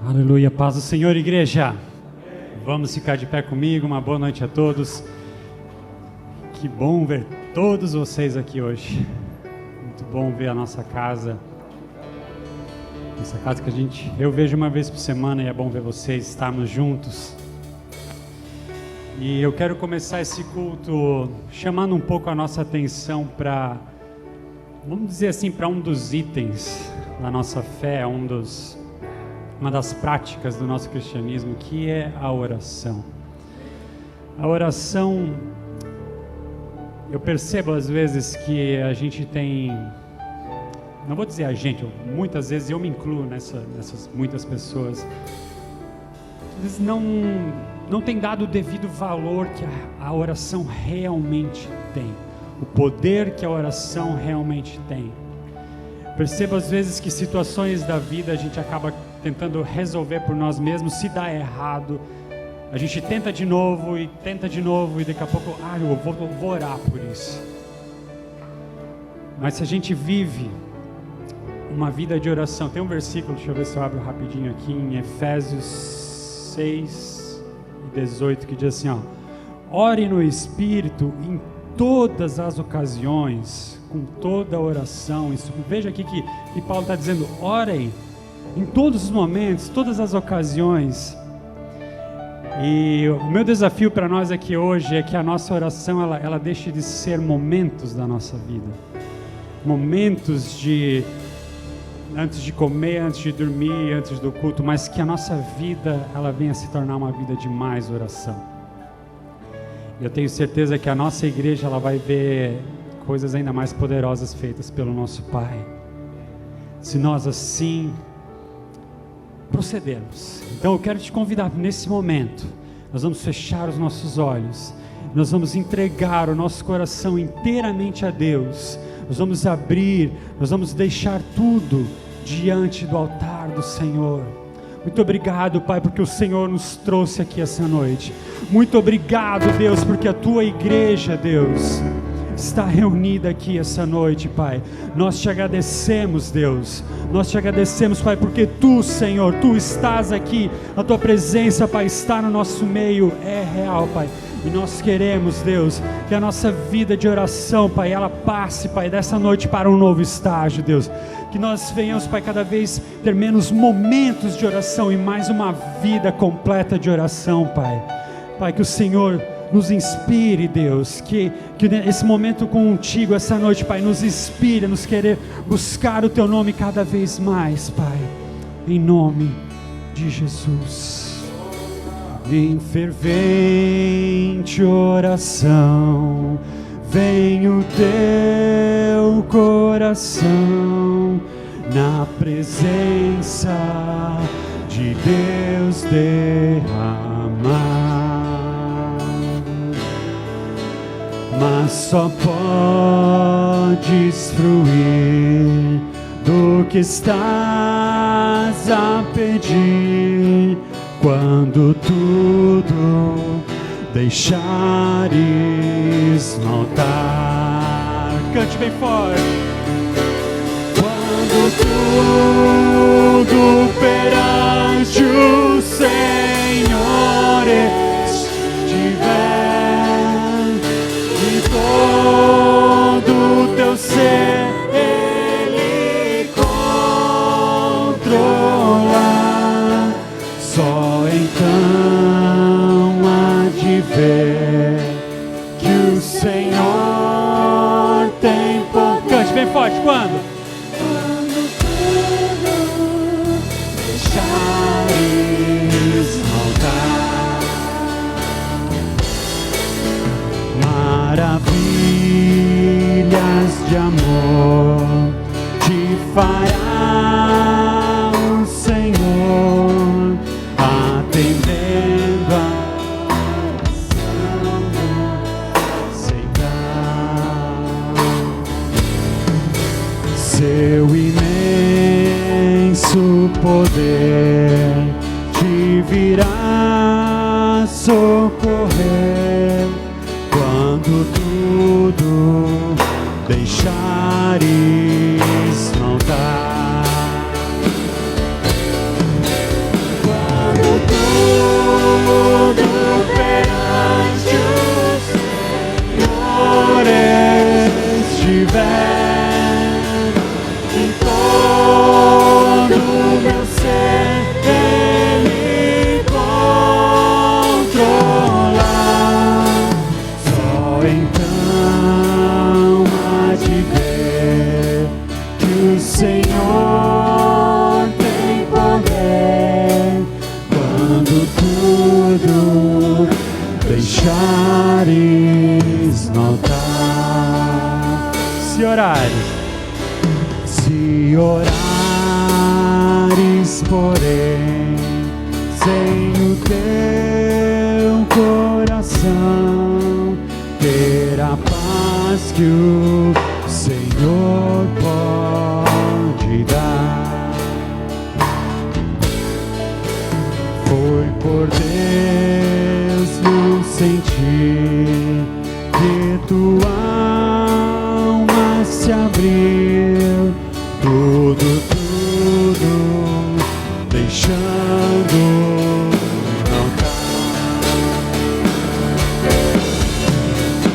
Aleluia, paz do Senhor, igreja. Vamos ficar de pé comigo, uma boa noite a todos. Que bom ver todos vocês aqui hoje. Muito bom ver a nossa casa. Essa casa que eu vejo uma vez por semana e é bom ver vocês, estarmos juntos. E eu quero começar esse culto chamando um pouco a nossa atenção para, vamos dizer assim, para um dos itens da nossa fé, uma das práticas do nosso cristianismo, que é a oração. A oração, eu percebo às vezes que a gente tem, não vou dizer a gente, muitas vezes eu me incluo nessas muitas pessoas, às vezes não tem dado o devido valor que a oração realmente tem, o poder que a oração realmente tem. Percebo às vezes que situações da vida a gente acaba tentando resolver por nós mesmos. Se dá errado, a gente tenta de novo e daqui a pouco, eu vou orar por isso. Mas se a gente vive uma vida de oração, tem um versículo, deixa eu ver se eu abro rapidinho aqui, em Efésios 6, 18, que diz assim, ore no Espírito em todas as ocasiões, com toda a oração. Isso, veja aqui que Paulo está dizendo, orem em todos os momentos, todas as ocasiões. E o meu desafio para nós aqui hoje é que a nossa oração ela deixe de ser momentos da nossa vida, momentos de antes de comer, antes de dormir, antes do culto, mas que a nossa vida ela venha se tornar uma vida de mais oração. Eu tenho certeza que a nossa igreja ela vai ver coisas ainda mais poderosas feitas pelo nosso Pai, se nós assim procedermos. Então eu quero te convidar nesse momento, nós vamos fechar os nossos olhos, nós vamos entregar o nosso coração inteiramente a Deus, nós vamos abrir, nós vamos deixar tudo diante do altar do Senhor. Muito obrigado, Pai, porque o Senhor nos trouxe aqui essa noite. Muito obrigado, Deus, porque a Tua igreja, Deus, está reunida aqui essa noite, Pai. Nós te agradecemos, Deus. Nós te agradecemos, Pai, porque Tu, Senhor, Tu estás aqui. A Tua presença, Pai, está no nosso meio. É real, Pai. E nós queremos, Deus, que a nossa vida de oração, Pai, ela passe, Pai, dessa noite para um novo estágio, Deus. Que nós venhamos, Pai, cada vez ter menos momentos de oração e mais uma vida completa de oração, Pai. Pai, que o Senhor nos inspire, Deus, que esse momento contigo, essa noite, Pai, nos inspire, nos querer buscar o Teu nome cada vez mais, Pai, em nome de Jesus. Em fervente oração, vem o teu coração, na presença de Deus derramar. Mas só podes fruir do que estás a pedir, quando tudo deixares no altar. Cante bem forte. Quando tudo perante o Senhor estiver, e todo o teu ser Ele controlar, só então há de ver que o Senhor tem poder. Cante bem forte, quando? Quando tudo deixares faltar, maravilhas de amor te fará o Senhor, atendendo a oração aceitar. Seu imenso poder te virá socorrer, quando tudo deixares no altar. Se orares, porém, sem o teu coração, ter a paz que o Senhor pode dar. Foi por Deus no sentir que tua alma se abriu, tudo deixando não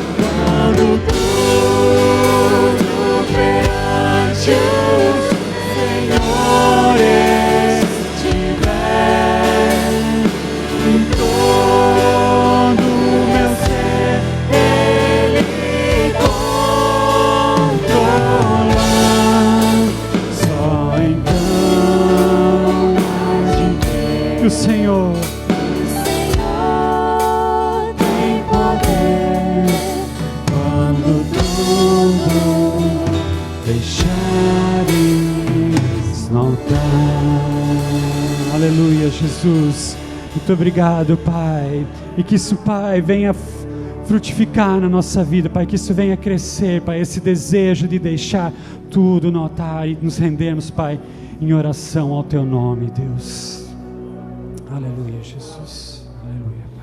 quando tudo perante o Senhor estiver, em todo meu ser Ele controla, só então que o Senhor tem poder quando tudo deixares notar. Aleluia, Jesus. Muito obrigado, Pai. E que isso, Pai, venha frutificar na nossa vida, Pai. Que isso venha crescer, Pai. Esse desejo de deixar tudo no altar e nos rendermos, Pai, em oração ao Teu nome, Deus. Aleluia, Jesus. Aleluia, Pai.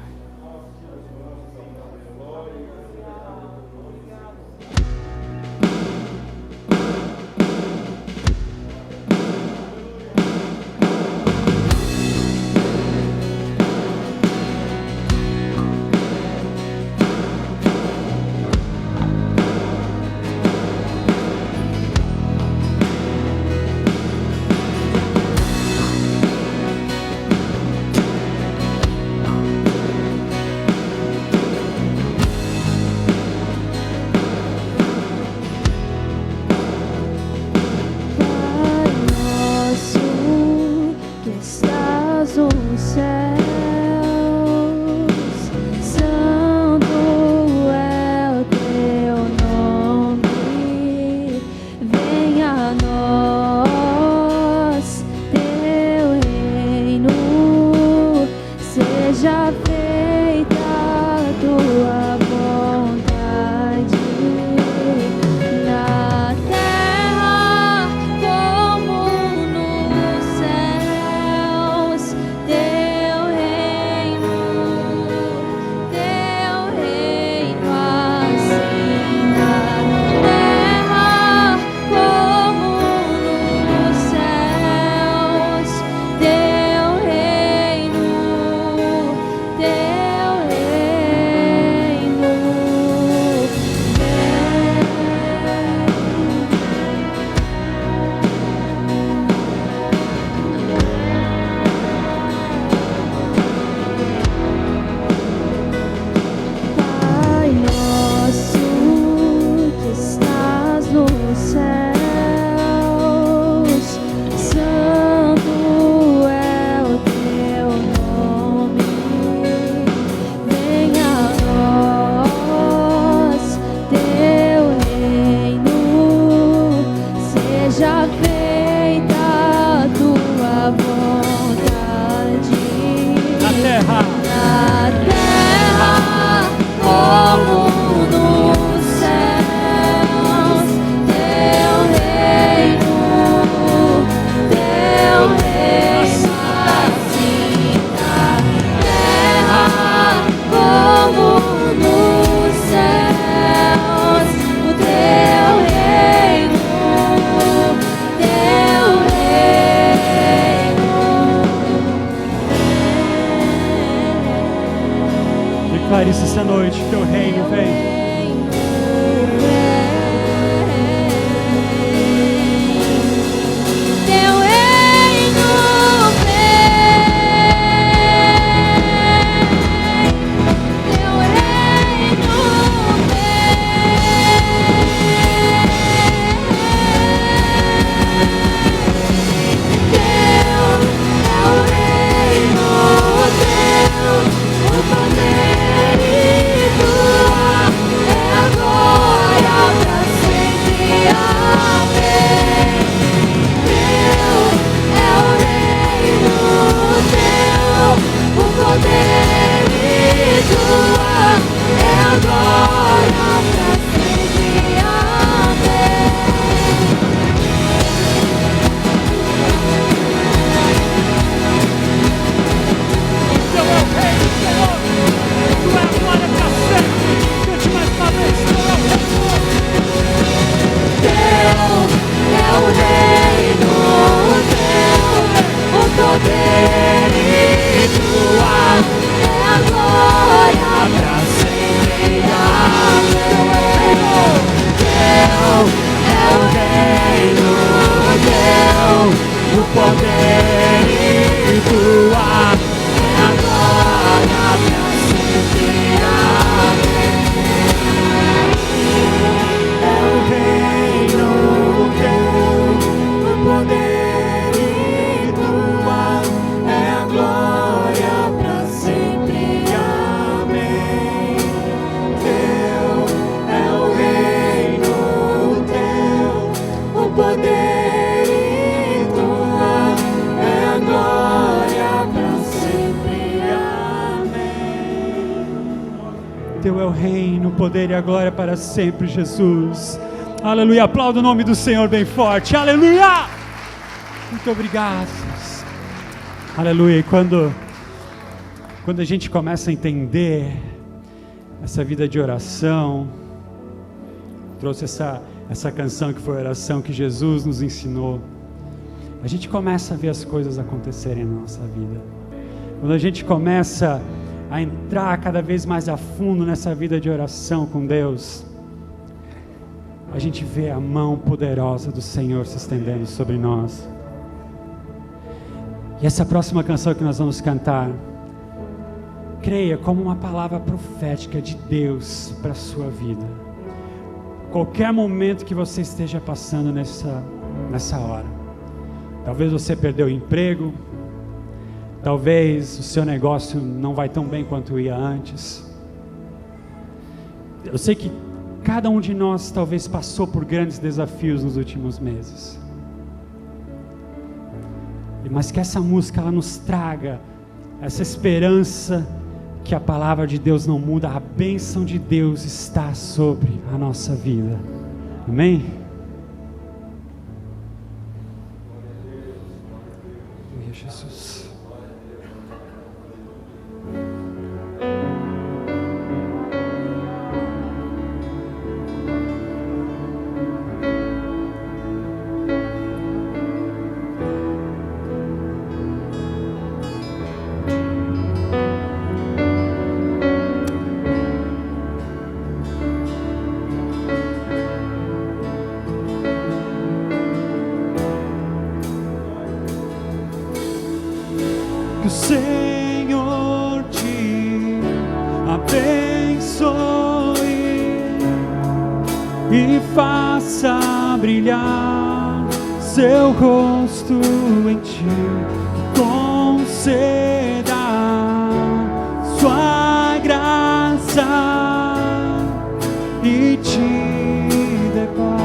Declare isso essa noite, teu reino vem. O poder e tua poder e tua é a glória pra sempre. É o reino teu, o poder e tua é a glória pra sempre. Amém. Teu é o reino teu, o poder e tua é a glória pra sempre. Amém. Teu é o reino, o poder e a glória para sempre, Jesus. Aleluia, aplauda o nome do Senhor bem forte, aleluia, muito obrigado, Jesus. Aleluia. E quando a gente começa a entender essa vida de oração, trouxe essa canção que foi a oração que Jesus nos ensinou, a gente começa a ver as coisas acontecerem na nossa vida. Quando a gente começa a entrar cada vez mais a fundo nessa vida de oração com Deus, a gente vê a mão poderosa do Senhor se estendendo sobre nós. E essa próxima canção que nós vamos cantar, creia como uma palavra profética de Deus para a sua vida. Qualquer momento que você esteja passando nessa hora, talvez você perdeu o emprego, talvez o seu negócio não vai tão bem quanto ia antes. Eu sei que cada um de nós talvez passou por grandes desafios nos últimos meses, mas que essa música ela nos traga essa esperança que a palavra de Deus não muda, a bênção de Deus está sobre a nossa vida. Amém? Aleluia, Jesus. Que o Senhor te abençoe e faça brilhar seu rosto em ti, conceda sua graça e te dê paz.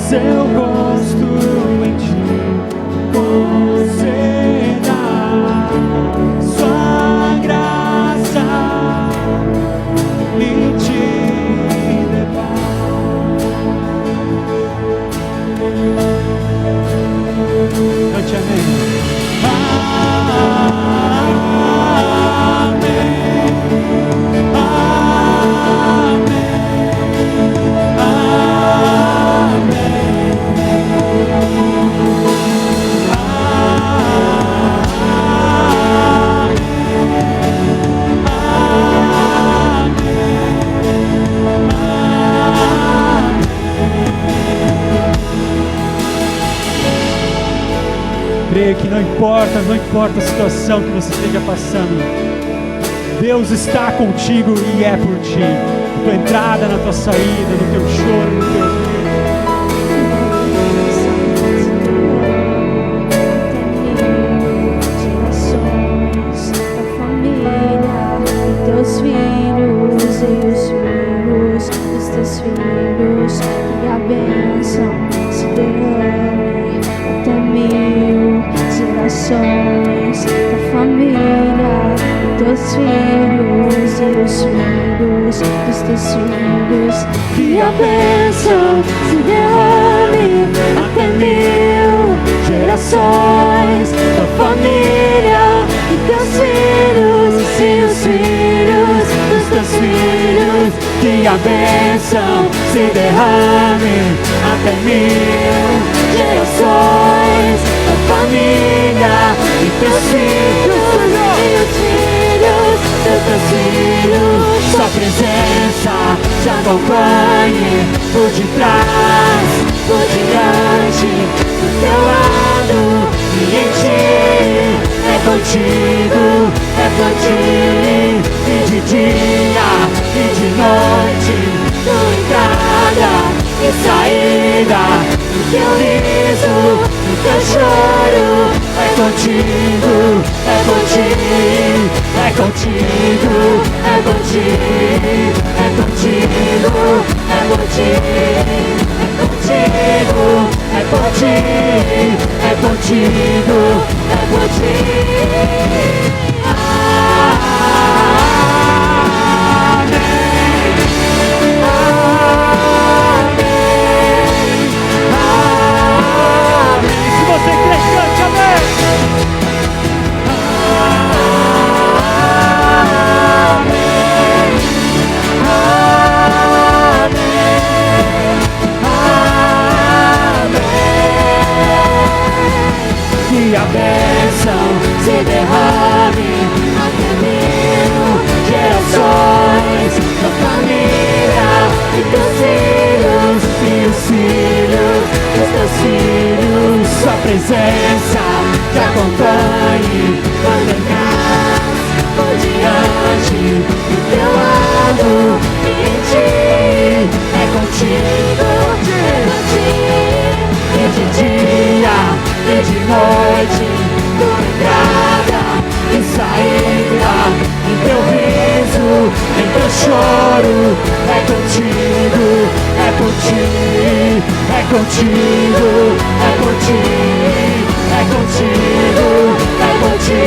Seu rosto em ti, conceda sua graça e te dê paz. Cante amém. Creia que não importa a situação que você esteja passando, Deus está contigo e é por ti. Na tua entrada, na tua saída, no teu choro, no teu rir. Teus filhos e os filhos dos teus filhos, que a bênção se derrame até 1000. gerações da família, teus filhos e os filhos dos teus filhos. Que a bênção se derrame até 1000 gerações da família e teus filhos e os filhos dos teus filhos. Que a bênção se derrame até 1000 gerações da família e teus filhos e os filhos dos teus filhos. Sua presença te acompanhe por detrás, por diante, do teu lado e em ti. É contigo, e de dia e de noite, tua entrada e saída, o teu riso, o teu choro. É contigo, é contigo, é contigo, é contigo, é contigo, é contigo, é contigo, é contigo, é contigo, é contigo. Que a bênção se derrame até 1000 gerações da família e teus filhos e os filhos dos teus filhos. Sua presença te acompanhe por detrás, por diante, do teu lado e em ti. É contigo, e de dia e de noite, tua entrada e saída, em teu riso, em teu choro. É contigo, é por ti, é contigo, é por ti, é contigo, é por ti,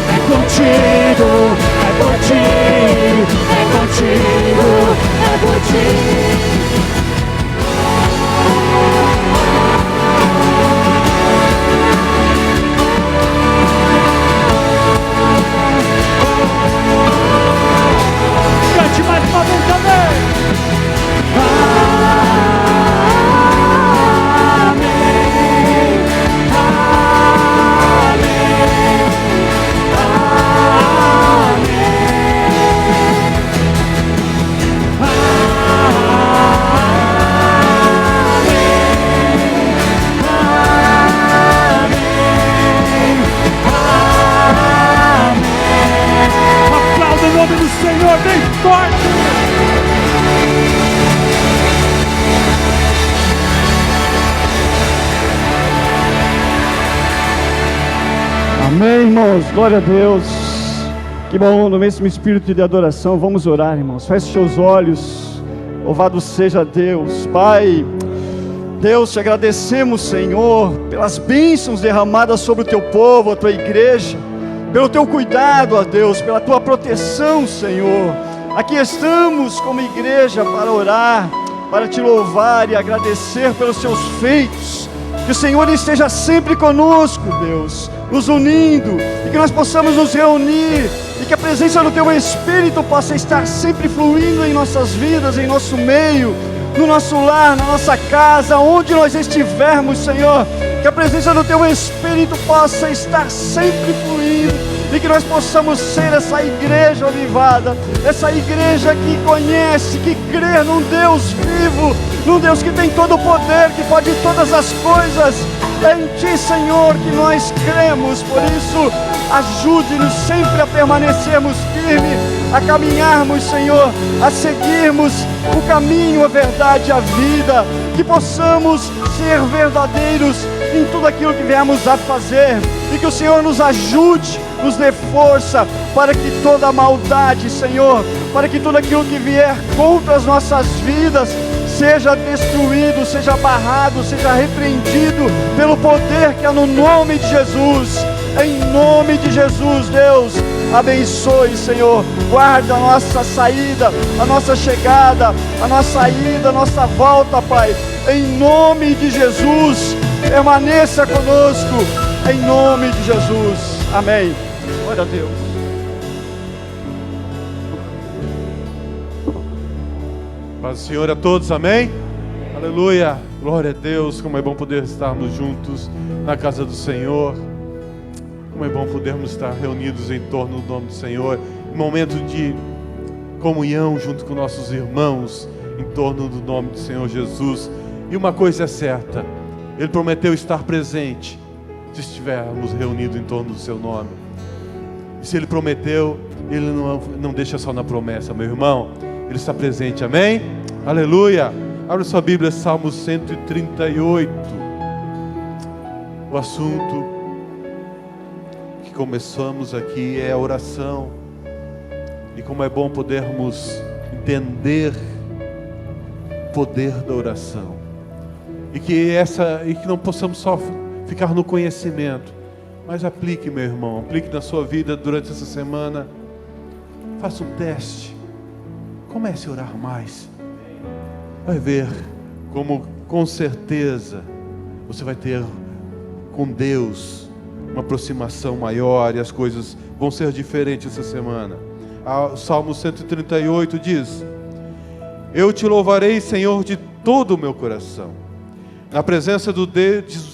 é contigo, é por ti, é contigo, é por ti. Cante mais uma vez também. Amém, amém, aplauda o nome do Senhor bem forte. Amém, irmãos, glória a Deus. Que bom, no mesmo espírito de adoração, vamos orar, irmãos. Feche seus olhos. Louvado seja Deus. Pai, Deus, te agradecemos, Senhor, pelas bênçãos derramadas sobre o teu povo, a tua igreja, pelo teu cuidado, ó Deus, pela tua proteção, Senhor. Aqui estamos como igreja para orar, para te louvar e agradecer pelos teus feitos. Que o Senhor esteja sempre conosco, Deus, nos unindo, e que nós possamos nos reunir, e que a presença do teu Espírito possa estar sempre fluindo em nossas vidas, em nosso meio, no nosso lar, na nossa casa, onde nós estivermos, Senhor. Que a presença do teu Espírito possa estar sempre fluindo, e que nós possamos ser essa igreja avivada, essa igreja que conhece, que crê num Deus vivo, num Deus que tem todo o poder, que pode todas as coisas. É em ti, Senhor, que nós cremos. Por isso, ajude-nos sempre a permanecermos firmes, a caminharmos, Senhor, a seguirmos o caminho, a verdade, a vida, que possamos ser verdadeiros em tudo aquilo que viemos a fazer, e que o Senhor nos ajude, nos dê força para que toda maldade, Senhor, para que tudo aquilo que vier contra as nossas vidas seja destruído, seja barrado, seja repreendido pelo poder que há no nome de Jesus. Em nome de Jesus, Deus, abençoe, Senhor, guarda a nossa saída, a nossa chegada, a nossa ida, a nossa volta, Pai, em nome de Jesus, permaneça conosco, em nome de Jesus, amém. Glória a Deus. Paz do Senhor a todos, amém? Aleluia, glória a Deus, como é bom poder estarmos juntos na casa do Senhor. Como é bom podermos estar reunidos em torno do nome do Senhor, em momento de comunhão junto com nossos irmãos, em torno do nome do Senhor Jesus. E uma coisa é certa, Ele prometeu estar presente se estivermos reunidos em torno do seu nome. E se Ele prometeu, Ele não deixa só na promessa, meu irmão, Ele está presente, amém? Aleluia! Abra sua Bíblia, Salmo 138. O assunto começamos aqui é a oração, e como é bom podermos entender o poder da oração, e que não possamos só ficar no conhecimento, mas aplique, meu irmão, aplique na sua vida durante essa semana. Faça um teste, comece a orar mais, vai ver como com certeza você vai ter com Deus uma aproximação maior, e as coisas vão ser diferentes essa semana. O Salmo 138 diz: eu te louvarei, Senhor, de todo o meu coração. Na presença dos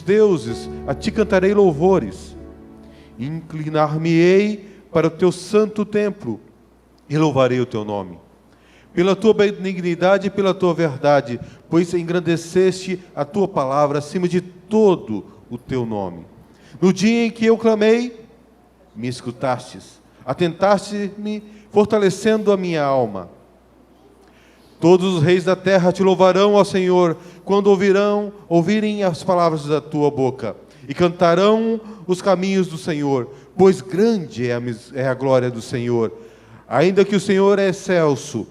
deuses, a ti cantarei louvores. Inclinar-me-ei para o teu santo templo e louvarei o teu nome. Pela tua benignidade e pela tua verdade, pois engrandeceste a tua palavra acima de todo o teu nome. No dia em que eu clamei, me escutastes, atentaste-me, fortalecendo a minha alma. Todos os reis da terra te louvarão, ó Senhor, quando ouvirem as palavras da tua boca, e cantarão os caminhos do Senhor, pois grande é a glória do Senhor. Ainda que o Senhor é excelso,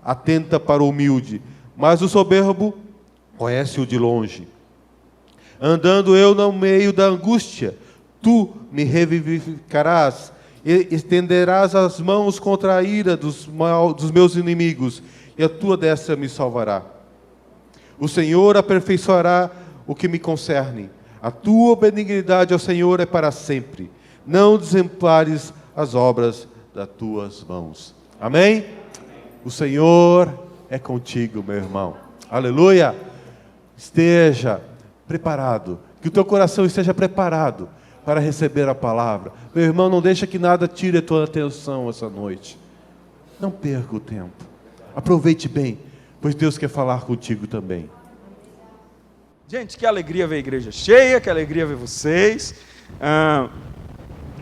atenta para o humilde, mas o soberbo conhece-o de longe. Andando eu no meio da angústia, tu me revivificarás, e estenderás as mãos contra a ira dos meus inimigos, e a tua destra me salvará. O Senhor aperfeiçoará o que me concerne. A tua benignidade, ó Senhor, é para sempre. Não desampares as obras das tuas mãos. Amém? O Senhor é contigo, meu irmão. Aleluia! Esteja preparado, que o teu coração esteja preparado para receber a palavra. Meu irmão, não deixa que nada tire a tua atenção essa noite. Não perca o tempo. Aproveite bem, pois Deus quer falar contigo também. Gente, que alegria ver a igreja cheia, que alegria ver vocês.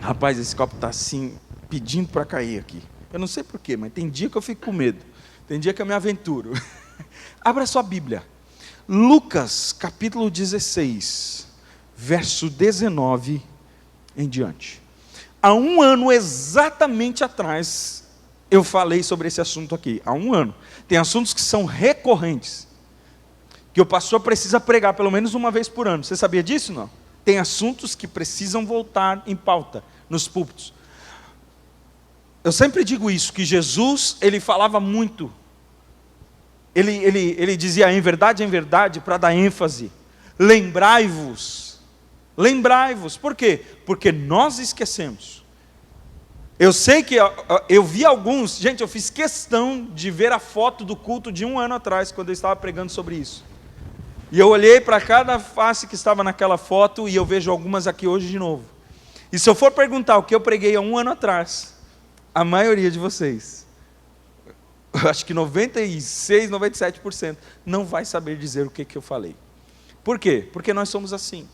Rapaz, esse copo está assim, pedindo para cair aqui. Eu não sei porquê, mas tem dia que eu fico com medo. Tem dia que eu me aventuro. Abra sua Bíblia. Lucas, capítulo 16, verso 19 em diante. Há um ano exatamente atrás, eu falei sobre esse assunto aqui. Há um ano. Tem assuntos que são recorrentes, que o pastor precisa pregar pelo menos uma vez por ano. Você sabia disso, não? Tem assuntos que precisam voltar em pauta nos púlpitos. Eu sempre digo isso, que Jesus, ele falava muito. Ele dizia em verdade, para dar ênfase. Lembrai-vos. Lembrai-vos. Por quê? Porque nós esquecemos. Eu sei que eu vi alguns, gente, eu fiz questão de ver a foto do culto de um ano atrás, quando eu estava pregando sobre isso. E eu olhei para cada face que estava naquela foto, e eu vejo algumas aqui hoje de novo. E se eu for perguntar o que eu preguei há um ano atrás, a maioria de vocês, eu acho que 96, 97% não vai saber dizer o que eu falei. Por quê? Porque nós somos assim.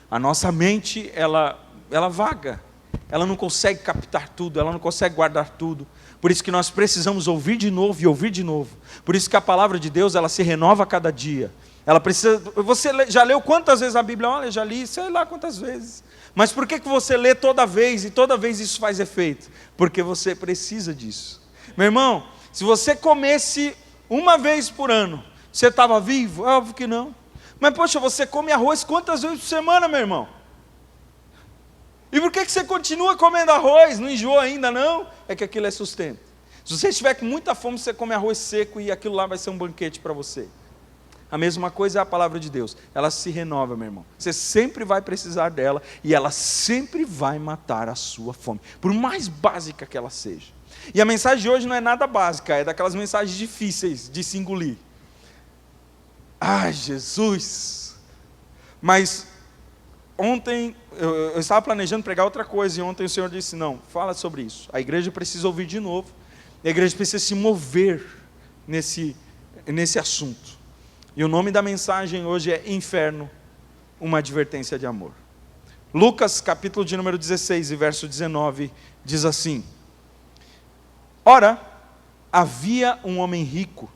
A nossa mente, ela vaga. Ela não consegue captar tudo, ela não consegue guardar tudo. Por isso que nós precisamos ouvir de novo e ouvir de novo. Por isso que a palavra de Deus, ela se renova a cada dia. Ela precisa. Você já leu quantas vezes a Bíblia? Olha, já li, sei lá quantas vezes. Mas por que você lê toda vez e toda vez isso faz efeito? Porque você precisa disso. Meu irmão, se você comesse uma vez por ano, Você estava vivo? É óbvio que não. Mas poxa, você come arroz quantas vezes por semana, meu irmão? E por que você continua comendo arroz? Não enjoa ainda não? É que aquilo é sustento. Se você estiver com muita fome, você come arroz seco e aquilo lá vai ser um banquete para você. A mesma coisa é a palavra de Deus. Ela se renova, meu irmão. Você sempre vai precisar dela e ela sempre vai matar a sua fome, por mais básica que ela seja. E a mensagem de hoje não é nada básica, é daquelas mensagens difíceis de se engolir. Ai, Jesus! Mas ontem, eu estava planejando pregar outra coisa, e ontem o Senhor disse, não, fala sobre isso. A igreja precisa ouvir de novo, e a igreja precisa se mover nesse assunto. E o nome da mensagem hoje é Inferno, uma advertência de amor. Lucas, capítulo de número 16, e verso 19, diz assim: Ora, havia um homem rico,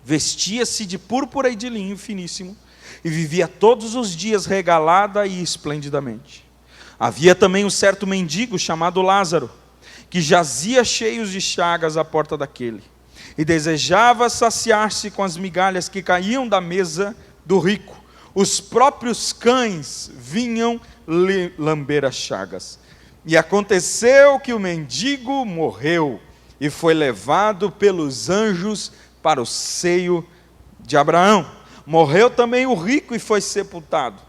vestia-se de púrpura e de linho finíssimo, e vivia todos os dias regalada e esplendidamente. Havia também um certo mendigo chamado Lázaro, que jazia cheio de chagas à porta daquele, e desejava saciar-se com as migalhas que caíam da mesa do rico. Os próprios cães vinham lhe lamber as chagas. E aconteceu que o mendigo morreu, e foi levado pelos anjos para o seio de Abraão. Morreu também o rico e foi sepultado.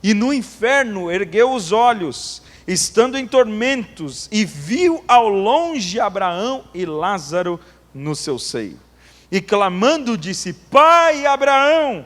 E no inferno ergueu os olhos, estando em tormentos, e viu ao longe Abraão e Lázaro no seu seio. E clamando disse: Pai Abraão,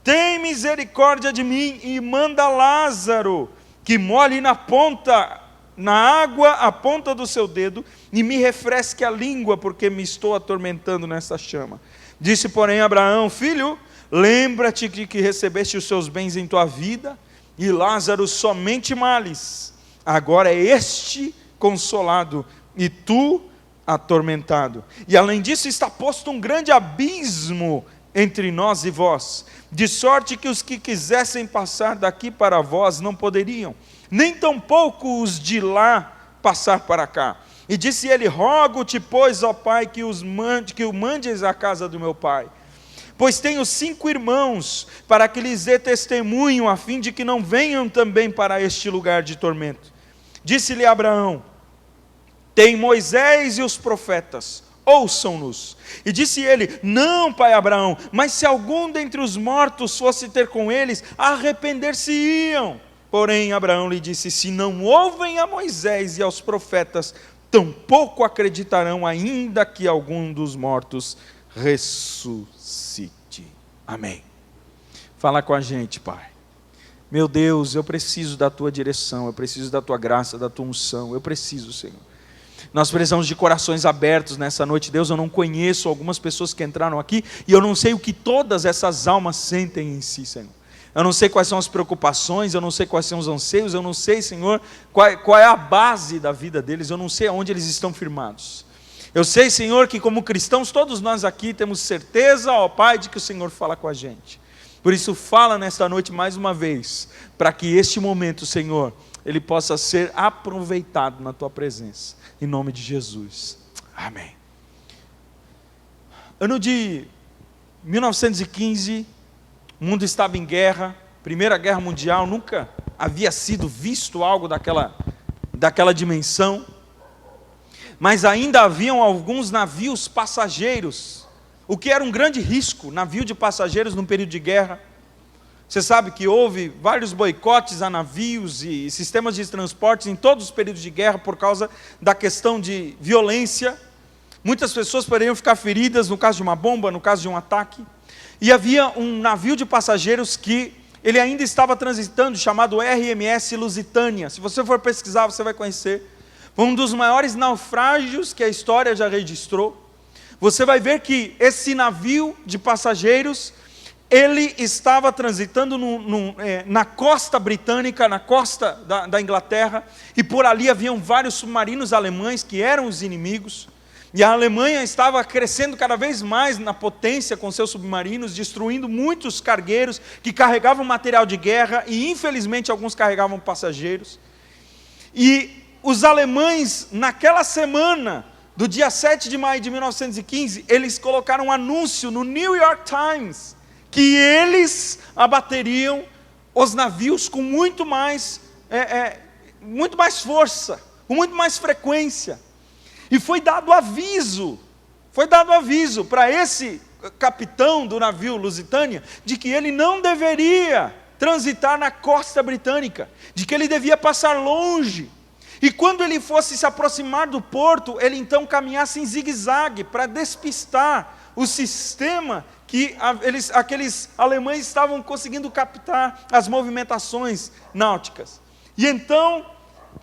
tem misericórdia de mim e manda Lázaro que molhe na água a ponta do seu dedo e me refresque a língua, porque me estou atormentando nessa chama. Disse, porém, Abraão: Filho, lembra-te de que recebeste os seus bens em tua vida, e Lázaro somente males. Agora é este consolado, e tu atormentado. E além disso está posto um grande abismo entre nós e vós, de sorte que os que quisessem passar daqui para vós não poderiam, nem tampouco os de lá passar para cá. E disse ele: Rogo-te, pois, ó Pai, que o mandes à casa do meu pai, pois tenho 5 irmãos, para que lhes dê testemunho, a fim de que não venham também para este lugar de tormento. Disse-lhe Abraão: Tem Moisés e os profetas, ouçam-nos. E disse ele: Não, pai Abraão, mas se algum dentre os mortos fosse ter com eles, arrepender-se-iam. Porém Abraão lhe disse: Se não ouvem a Moisés e aos profetas, tampouco acreditarão, ainda que algum dos mortos ressuscite. Amém. Fala com a gente, Pai. Meu Deus, eu preciso da tua direção, eu preciso da tua graça, da tua unção, eu preciso, Senhor. Nós precisamos de corações abertos nessa noite. Deus, eu não conheço algumas pessoas que entraram aqui, e eu não sei o que todas essas almas sentem em si, Senhor. Eu não sei quais são as preocupações, eu não sei quais são os anseios, eu não sei, Senhor, qual é a base da vida deles, eu não sei aonde eles estão firmados. Eu sei, Senhor, que como cristãos, todos nós aqui temos certeza, ó Pai, de que o Senhor fala com a gente. Por isso, fala nesta noite mais uma vez, para que este momento, Senhor, ele possa ser aproveitado na tua presença. Em nome de Jesus. Amém. Ano de 1915, o mundo estava em guerra, Primeira Guerra Mundial, nunca havia sido visto algo daquela dimensão, mas ainda haviam alguns navios passageiros, o que era um grande risco, navio de passageiros num período de guerra. Você sabe que houve vários boicotes a navios e sistemas de transportes em todos os períodos de guerra por causa da questão de violência. Muitas pessoas poderiam ficar feridas no caso de uma bomba, no caso de um ataque. E havia um navio de passageiros que ele ainda estava transitando, chamado RMS Lusitânia. Se você for pesquisar, você vai conhecer. Foi um dos maiores naufrágios que a história já registrou. Você vai ver que esse navio de passageiros, ele estava transitando na costa britânica, na costa da Inglaterra, e por ali haviam vários submarinos alemães que eram os inimigos, e a Alemanha estava crescendo cada vez mais na potência com seus submarinos, destruindo muitos cargueiros que carregavam material de guerra, e infelizmente alguns carregavam passageiros. E os alemães, naquela semana do dia 7 de maio de 1915, eles colocaram um anúncio no New York Times, que eles abateriam os navios com muito mais força, com muito mais frequência. E foi dado aviso para esse capitão do navio Lusitânia, de que ele não deveria transitar na costa britânica, de que ele devia passar longe. E quando ele fosse se aproximar do porto, ele então caminhasse em zigue-zague para despistar o sistema que aqueles alemães estavam conseguindo captar as movimentações náuticas. E então,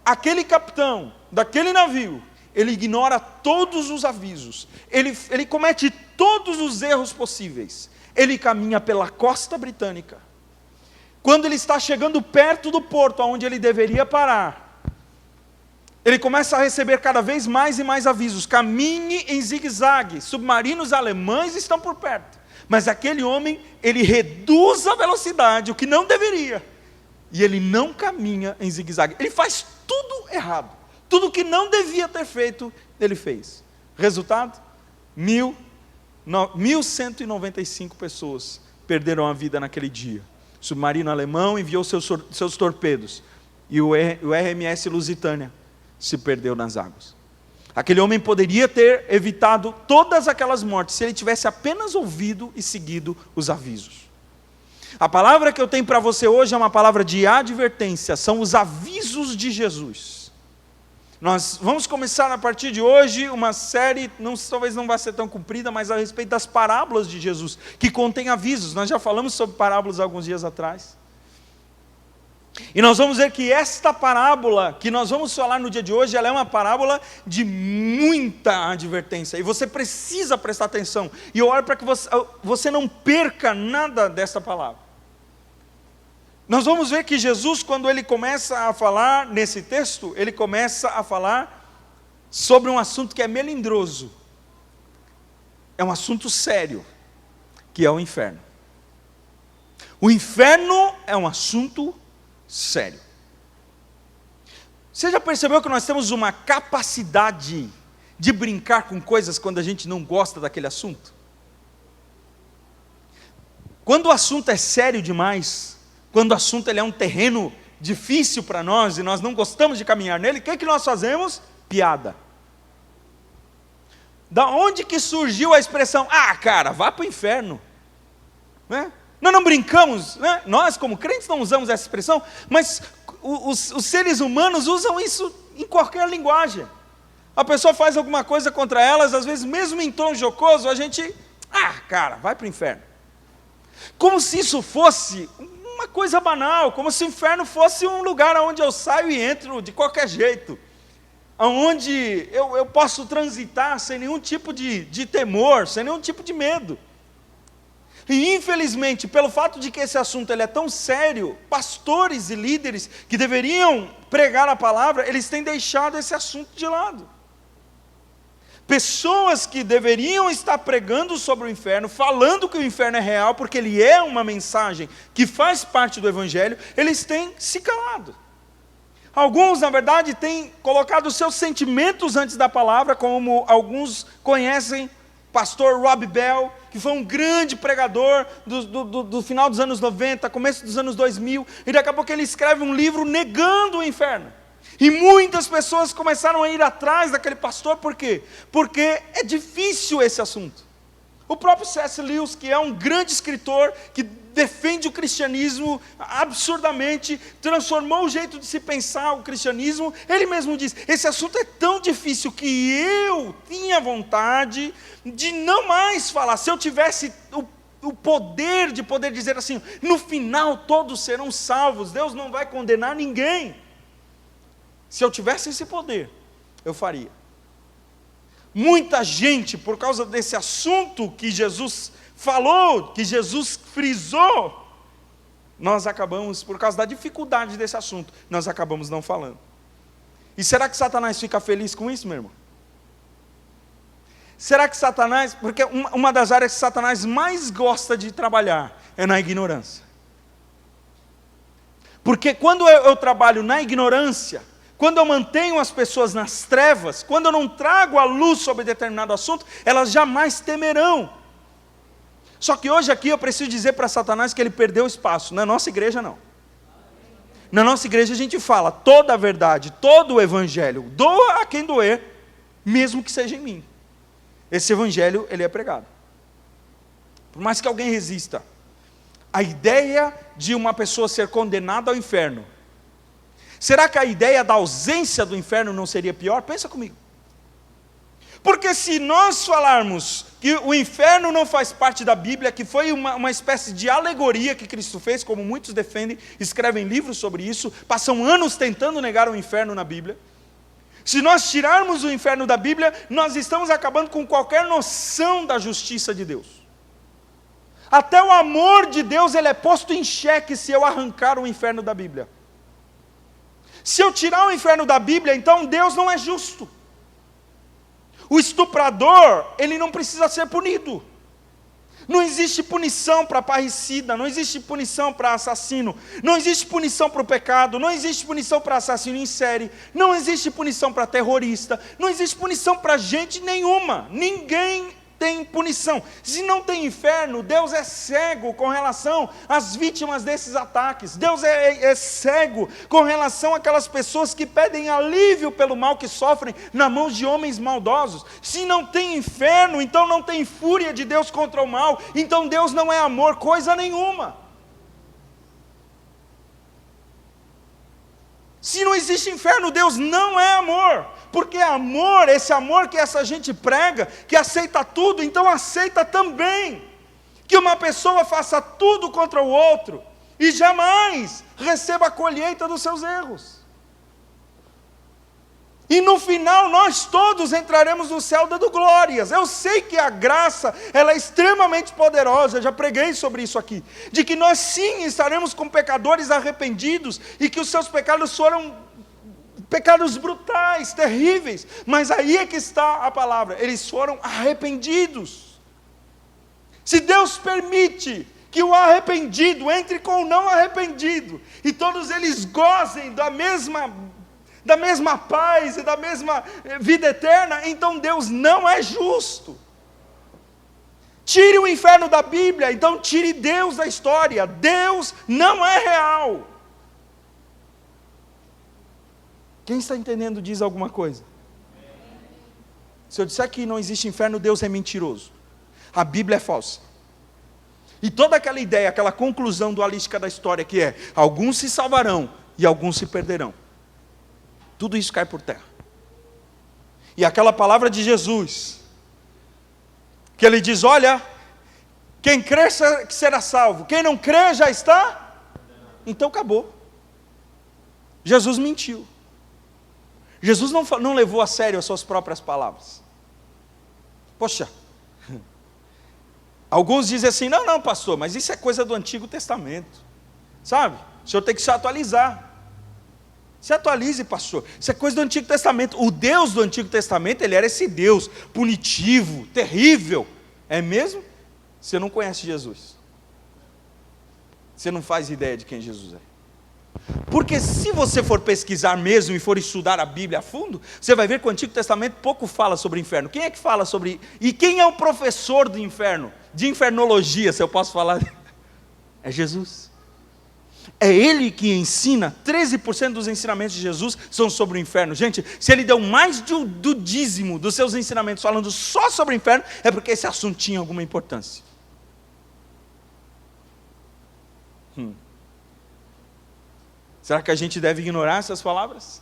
aquele capitão daquele navio, ele ignora todos os avisos, ele comete todos os erros possíveis, ele caminha pela costa britânica. Quando ele está chegando perto do porto, onde ele deveria parar, ele começa a receber cada vez mais e mais avisos: caminhe em zigue-zague, submarinos alemães estão por perto. Mas aquele homem, ele reduz a velocidade, o que não deveria, e ele não caminha em zigue-zague, ele faz tudo errado, tudo que não devia ter feito, ele fez. Resultado? 1.195 pessoas perderam a vida naquele dia. O submarino alemão enviou seus torpedos, e o RMS Lusitânia se perdeu nas águas. Aquele homem poderia ter evitado todas aquelas mortes, se ele tivesse apenas ouvido e seguido os avisos. A palavra que eu tenho para você hoje é uma palavra de advertência, são os avisos de Jesus. Nós vamos começar a partir de hoje uma série, talvez não vá ser tão comprida, mas a respeito das parábolas de Jesus, que contém avisos. Nós já falamos sobre parábolas alguns dias atrás. E nós vamos ver que esta parábola que nós vamos falar no dia de hoje, ela é uma parábola de muita advertência, e você precisa prestar atenção, e eu oro para que você não perca nada desta palavra. Nós vamos ver que Jesus, quando ele começa a falar nesse texto, ele começa a falar sobre um assunto que é melindroso, é um assunto sério, que é o inferno. O inferno é um assunto sério. Você já percebeu que nós temos uma capacidade de brincar com coisas quando a gente não gosta daquele assunto? Quando o assunto é sério demais, quando o assunto ele é um terreno difícil para nós e nós não gostamos de caminhar nele, o que nós fazemos? Piada. Da onde que surgiu a expressão, cara, vá para o inferno, né? Nós não brincamos, né? Nós como crentes não usamos essa expressão, mas os seres humanos usam isso em qualquer linguagem. A pessoa faz alguma coisa contra elas, às vezes mesmo em tom jocoso, a gente, cara, vai para o inferno. Como se isso fosse uma coisa banal, como se o inferno fosse um lugar onde eu saio e entro de qualquer jeito, onde eu posso transitar sem nenhum tipo de temor, sem nenhum tipo de medo. E infelizmente, pelo fato de que esse assunto ele é tão sério, pastores e líderes que deveriam pregar a palavra, eles têm deixado esse assunto de lado. Pessoas que deveriam estar pregando sobre o inferno, falando que o inferno é real, porque ele é uma mensagem que faz parte do Evangelho, eles têm se calado. Alguns, na verdade, têm colocado seus sentimentos antes da palavra, como alguns conhecem pastor Rob Bell, que foi um grande pregador do final dos anos 90, começo dos anos 2000, e daqui a pouco ele escreve um livro negando o inferno. E muitas pessoas começaram a ir atrás daquele pastor, por quê? Porque é difícil esse assunto. O próprio C.S. Lewis, que é um grande escritor, que defende o cristianismo absurdamente, transformou o jeito de se pensar o cristianismo, ele mesmo diz, esse assunto é tão difícil que eu tinha vontade de não mais falar. Se eu tivesse o poder de poder dizer assim, no final todos serão salvos, Deus não vai condenar ninguém. Se eu tivesse esse poder, eu faria. Muita gente, por causa desse assunto que Jesus falou, que Jesus frisou, nós acabamos, por causa da dificuldade desse assunto, nós acabamos não falando. E será que Satanás fica feliz com isso, meu irmão? Será que Satanás, porque uma das áreas que Satanás mais gosta de trabalhar é na ignorância. Porque quando eu trabalho na ignorância, quando eu mantenho as pessoas nas trevas, quando eu não trago a luz sobre determinado assunto, elas jamais temerão. Só que hoje aqui eu preciso dizer para Satanás que ele perdeu espaço. Na nossa igreja não. Na nossa igreja a gente fala toda a verdade, todo o evangelho, doa a quem doer, mesmo que seja em mim. Esse evangelho, ele é pregado. Por mais que alguém resista, a ideia de uma pessoa ser condenada ao inferno, será que a ideia da ausência do inferno não seria pior? Pensa comigo. Porque se nós falarmos que o inferno não faz parte da Bíblia, que foi uma espécie de alegoria que Cristo fez, como muitos defendem, escrevem livros sobre isso, passam anos tentando negar o inferno na Bíblia. Se nós tirarmos o inferno da Bíblia, nós estamos acabando com qualquer noção da justiça de Deus. Até o amor de Deus ele é posto em xeque se eu arrancar o inferno da Bíblia. Se eu tirar o inferno da Bíblia, então Deus não é justo. O estuprador, ele não precisa ser punido. Não existe punição para parricida, não existe punição para assassino, não existe punição para o pecado, não existe punição para assassino em série, não existe punição para terrorista, não existe punição para gente nenhuma. Ninguém tem punição. Se não tem inferno, Deus é cego com relação às vítimas desses ataques. Deus é cego com relação àquelas pessoas que pedem alívio pelo mal que sofrem na mão de homens maldosos. Se não tem inferno, então não tem fúria de Deus contra o mal. Então Deus não é amor, coisa nenhuma. Se não existe inferno, Deus não é amor. Porque amor, esse amor que essa gente prega, que aceita tudo, então aceita também que uma pessoa faça tudo contra o outro e jamais receba a colheita dos seus erros. E no final nós todos entraremos no céu dando glórias. Eu sei que a graça, ela é extremamente poderosa, eu já preguei sobre isso aqui, de que nós sim estaremos com pecadores arrependidos e que os seus pecados foram pecados brutais, terríveis, mas aí é que está a palavra, eles foram arrependidos. Se Deus permite que o arrependido entre com o não arrependido, e todos eles gozem da mesma paz e da mesma vida eterna, então Deus não é justo. Tire o inferno da Bíblia, então tire Deus da história. Deus não é real. Quem está entendendo diz alguma coisa? Se eu disser que não existe inferno, Deus é mentiroso. A Bíblia é falsa. E toda aquela ideia, aquela conclusão dualística da história que é, alguns se salvarão e alguns se perderão. Tudo isso cai por terra. E aquela palavra de Jesus, que ele diz, olha, quem crer será salvo, quem não crer já está, então acabou. Jesus mentiu. Jesus não levou a sério as suas próprias palavras. Poxa, alguns dizem assim, não pastor, mas isso é coisa do Antigo Testamento, sabe, o senhor tem que se atualizar. Se atualize, pastor, isso é coisa do Antigo Testamento. O Deus do Antigo Testamento, ele era esse Deus punitivo, terrível. É mesmo? Você não conhece Jesus, você não faz ideia de quem Jesus é. Porque se você for pesquisar mesmo e for estudar a Bíblia a fundo, você vai ver que o Antigo Testamento pouco fala sobre o inferno. Quem é que fala sobre... E quem é o professor do inferno? De infernologia, se eu posso falar. É Jesus. É Ele que ensina. 13% dos ensinamentos de Jesus são sobre o inferno. Gente, se Ele deu mais do dízimo dos seus ensinamentos falando só sobre o inferno, é porque esse assunto tinha alguma importância. Será que a gente deve ignorar essas palavras?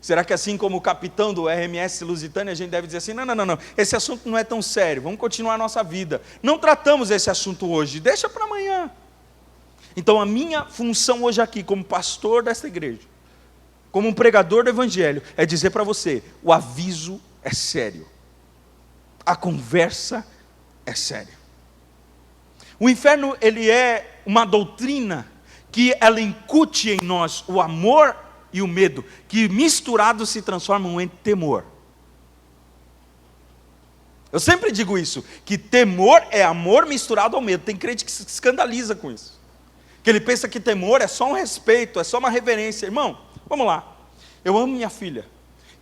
Será que assim como o capitão do RMS Lusitânia, a gente deve dizer assim, não, esse assunto não é tão sério, vamos continuar a nossa vida. Não tratamos esse assunto hoje, deixa para amanhã. Então a minha função hoje aqui, como pastor desta igreja, como um pregador do Evangelho, é dizer para você, o aviso é sério. A conversa é séria. O inferno, ele é uma doutrina que ela incute em nós o amor e o medo, que misturados se transformam em temor. Eu sempre digo isso, que temor é amor misturado ao medo. Tem crente que se escandaliza com isso, que ele pensa que temor é só um respeito, é só uma reverência. Irmão, vamos lá, Eu amo minha filha.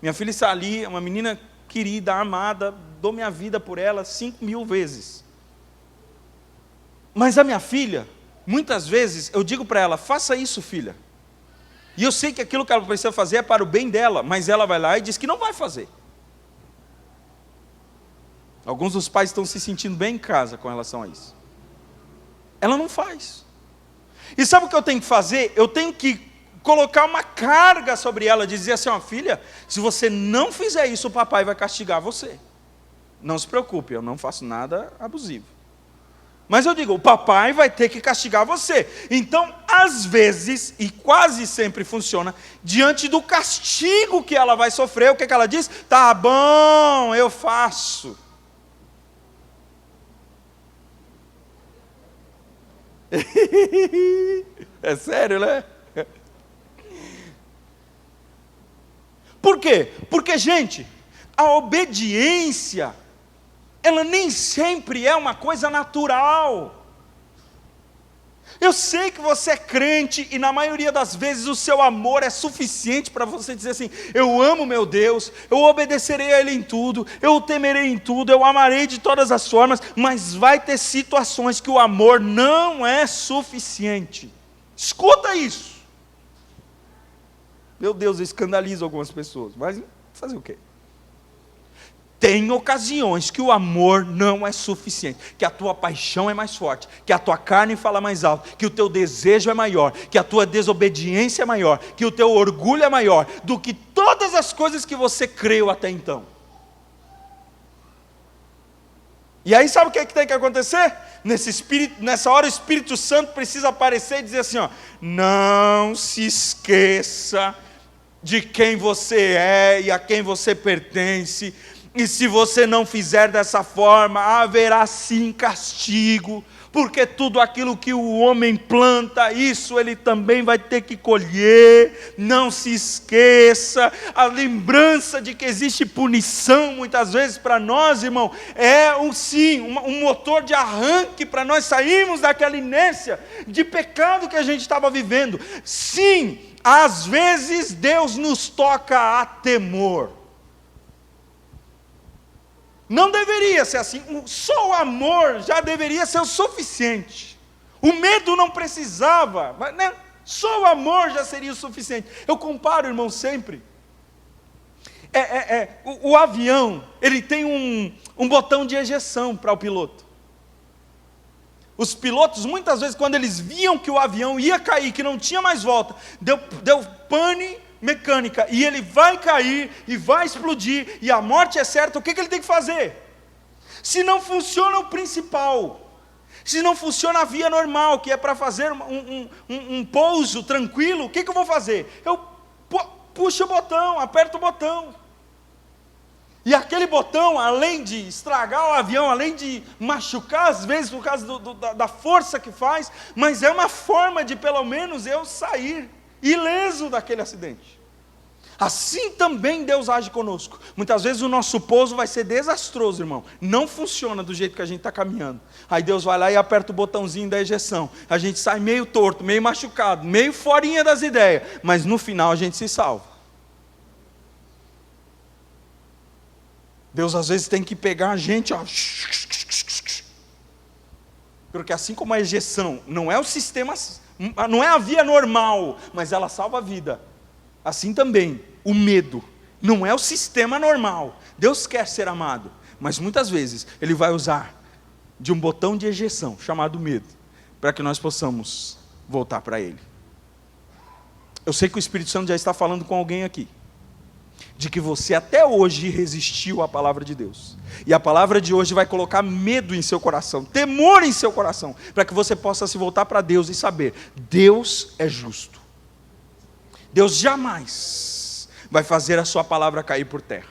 Minha filha está ali, é uma menina querida, amada, dou minha vida por ela 5.000 vezes. Mas a minha filha, muitas vezes, eu digo para ela, faça isso, filha. E eu sei que aquilo que ela precisa fazer é para o bem dela, mas ela vai lá e diz que não vai fazer. Alguns dos pais estão se sentindo bem em casa com relação a isso. Ela não faz. E sabe o que eu tenho que fazer? Eu tenho que colocar uma carga sobre ela, dizer assim, ó, filha, se você não fizer isso, o papai vai castigar você. Não se preocupe, eu não faço nada abusivo. Mas eu digo, o papai vai ter que castigar você. Então, às vezes, e quase sempre funciona, diante do castigo que ela vai sofrer, o que ela diz? Tá bom, eu faço. É sério, né? Por quê? Porque, gente, a obediência, ela nem sempre é uma coisa natural. Eu sei que você é crente e na maioria das vezes o seu amor é suficiente para você dizer assim, eu amo meu Deus, eu obedecerei a Ele em tudo, eu o temerei em tudo, eu amarei de todas as formas, mas vai ter situações que o amor não é suficiente. Escuta isso. Meu Deus, eu escandalizo algumas pessoas, mas fazer o quê? Tem ocasiões que o amor não é suficiente, que a tua paixão é mais forte, que a tua carne fala mais alto, que o teu desejo é maior, que a tua desobediência é maior, que o teu orgulho é maior, do que todas as coisas que você creu até então. E aí sabe o que é que tem que acontecer? Nessa hora o Espírito Santo precisa aparecer e dizer assim, ó, não se esqueça de quem você é e a quem você pertence, e se você não fizer dessa forma, haverá sim castigo, porque tudo aquilo que o homem planta, isso ele também vai ter que colher. Não se esqueça, a lembrança de que existe punição, muitas vezes para nós, irmão, é um motor de arranque para nós sairmos daquela inércia de pecado que a gente estava vivendo. Sim, às vezes Deus nos toca a temor. Não deveria ser assim, só o amor já deveria ser o suficiente. O medo não precisava, né? Só o amor já seria o suficiente. Eu comparo, irmão, sempre. O avião, ele tem um botão de ejeção para o piloto. Os pilotos, muitas vezes, quando eles viam que o avião ia cair, que não tinha mais volta, deu pane mecânica, e ele vai cair, e vai explodir, e a morte é certa, o que ele tem que fazer? Se não funciona o principal, se não funciona a via normal, que é para fazer um pouso tranquilo, o que eu vou fazer? Eu puxo o botão, aperto o botão, e aquele botão, além de estragar o avião, além de machucar às vezes, por causa da força que faz, mas é uma forma de pelo menos eu sair ileso daquele acidente. Assim também Deus age conosco. Muitas vezes o nosso pouso vai ser desastroso, irmão. Não funciona do jeito que a gente está caminhando. Aí Deus vai lá e aperta o botãozinho da ejeção. A gente sai meio torto, meio machucado, meio forinha das ideias. Mas no final a gente se salva. Deus às vezes tem que pegar a gente, ó. Porque assim como a ejeção não é o sistema, não é a via normal, mas ela salva a vida. Assim também, o medo não é o sistema normal. Deus quer ser amado, mas muitas vezes Ele vai usar de um botão de ejeção, chamado medo, para que nós possamos voltar para Ele. Eu sei que o Espírito Santo já está falando com alguém aqui, de que você até hoje resistiu à palavra de Deus, e a palavra de hoje vai colocar medo em seu coração, temor em seu coração, para que você possa se voltar para Deus e saber, Deus é justo, Deus jamais vai fazer a sua palavra cair por terra.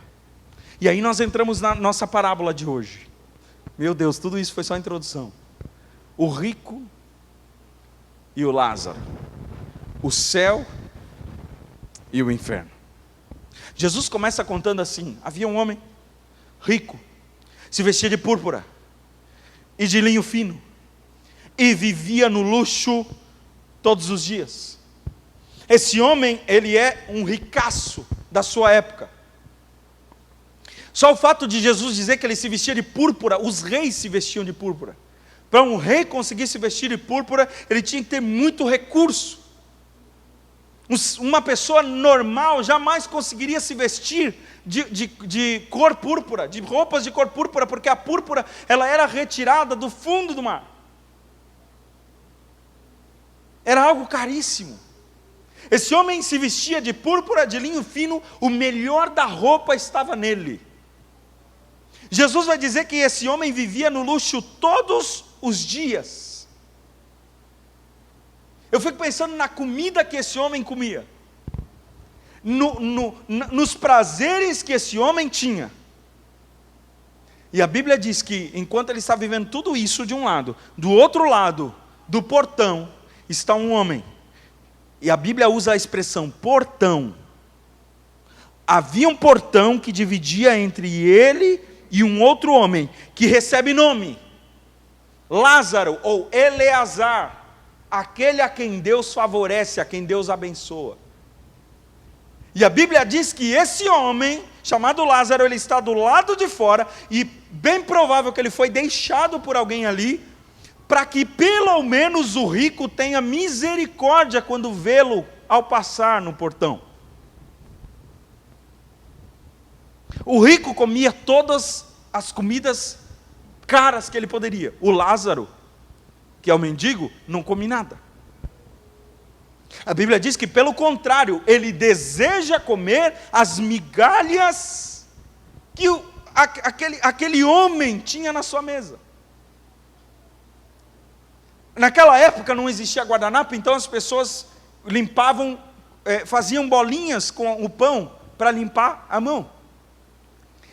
E aí nós entramos na nossa parábola de hoje. Meu Deus, tudo isso foi só a introdução. O rico e o Lázaro, o céu e o inferno. Jesus começa contando assim: havia um homem rico, se vestia de púrpura e de linho fino, e vivia no luxo todos os dias. Esse homem, ele é um ricaço da sua época. Só o fato de Jesus dizer que ele se vestia de púrpura, os reis se vestiam de púrpura. Para um rei conseguir se vestir de púrpura, ele tinha que ter muito recurso. Uma pessoa normal jamais conseguiria se vestir de cor púrpura, de roupas de cor púrpura, porque a púrpura ela era retirada do fundo do mar. Era algo caríssimo. Esse homem se vestia de púrpura, de linho fino, o melhor da roupa estava nele. Jesus vai dizer que esse homem vivia no luxo todos os dias. Eu fico pensando na comida que esse homem comia, nos prazeres que esse homem tinha. E a Bíblia diz que enquanto ele está vivendo tudo isso de um lado, do outro lado do portão está um homem. E a Bíblia usa a expressão portão. Havia um portão que dividia entre ele e um outro homem, que recebe nome, Lázaro ou Eleazar, aquele a quem Deus favorece, a quem Deus abençoa. E a Bíblia diz que esse homem, chamado Lázaro, ele está do lado de fora, e bem provável que ele foi deixado por alguém ali, para que pelo menos o rico tenha misericórdia quando vê-lo ao passar no portão. O rico comia todas as comidas caras que ele poderia. O Lázaro, que é o mendigo, não come nada. A Bíblia diz que, pelo contrário, ele deseja comer as migalhas que aquele homem tinha na sua mesa. Naquela época não existia guardanapo, então as pessoas limpavam, faziam bolinhas com o pão para limpar a mão.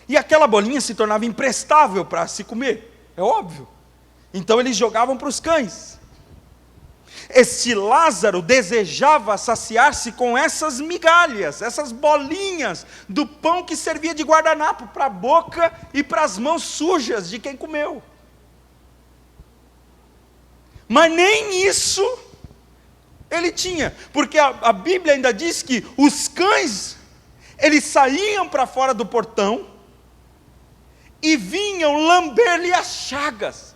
E aquela bolinha se tornava imprestável para se comer, é óbvio. Então eles jogavam para os cães. Esse Lázaro desejava saciar-se com essas migalhas, essas bolinhas do pão que servia de guardanapo para a boca e para as mãos sujas de quem comeu. Mas nem isso ele tinha, porque a Bíblia ainda diz que os cães, eles saíam para fora do portão e vinham lamber-lhe as chagas.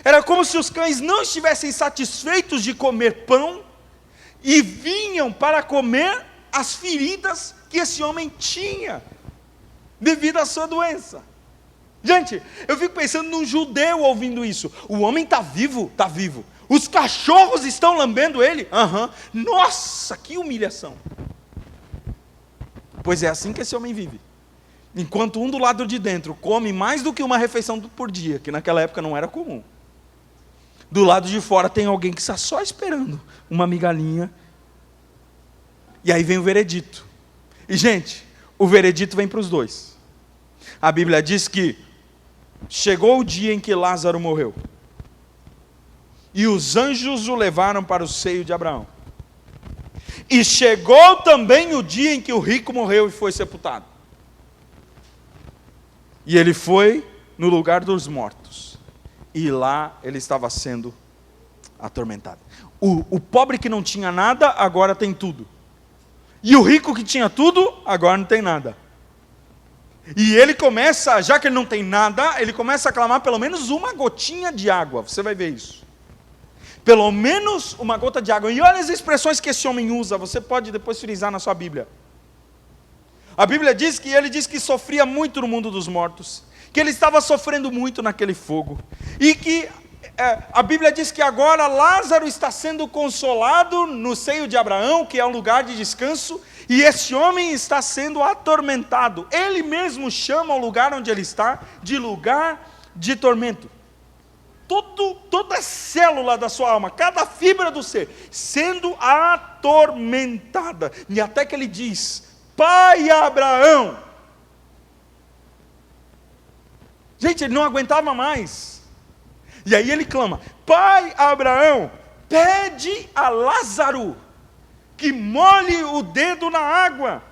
Era como se os cães não estivessem satisfeitos de comer pão e vinham para comer as feridas que esse homem tinha devido à sua doença. Gente, eu fico pensando num judeu ouvindo isso. O homem está vivo? Está vivo. Os cachorros estão lambendo ele? Aham. Nossa, que humilhação. Pois é assim que esse homem vive. Enquanto um do lado de dentro come mais do que uma refeição por dia, que naquela época não era comum. Do lado de fora tem alguém que está só esperando uma migalhinha. E aí vem o veredito. E gente, o veredito vem para os dois. A Bíblia diz que chegou o dia em que Lázaro morreu. E os anjos o levaram para o seio de Abraão. E chegou também o dia em que o rico morreu e foi sepultado. E ele foi no lugar dos mortos. E lá ele estava sendo atormentado. O pobre que não tinha nada, agora tem tudo. E o rico que tinha tudo, agora não tem nada. E ele começa, já que ele não tem nada, ele começa a clamar pelo menos uma gotinha de água. Você vai ver isso. Pelo menos uma gota de água. E olha as expressões que esse homem usa. Você pode depois frisar na sua Bíblia. A Bíblia diz que ele diz que sofria muito no mundo dos mortos. Que ele estava sofrendo muito naquele fogo. E que a Bíblia diz que agora Lázaro está sendo consolado no seio de Abraão, que é um lugar de descanso. E esse homem está sendo atormentado. Ele mesmo chama o lugar onde ele está de lugar de tormento. Toda célula da sua alma, cada fibra do ser, sendo atormentada. E até que ele diz: Pai Abraão. Gente, ele não aguentava mais. E aí ele clama: Pai Abraão, pede a Lázaro que molhe o dedo na água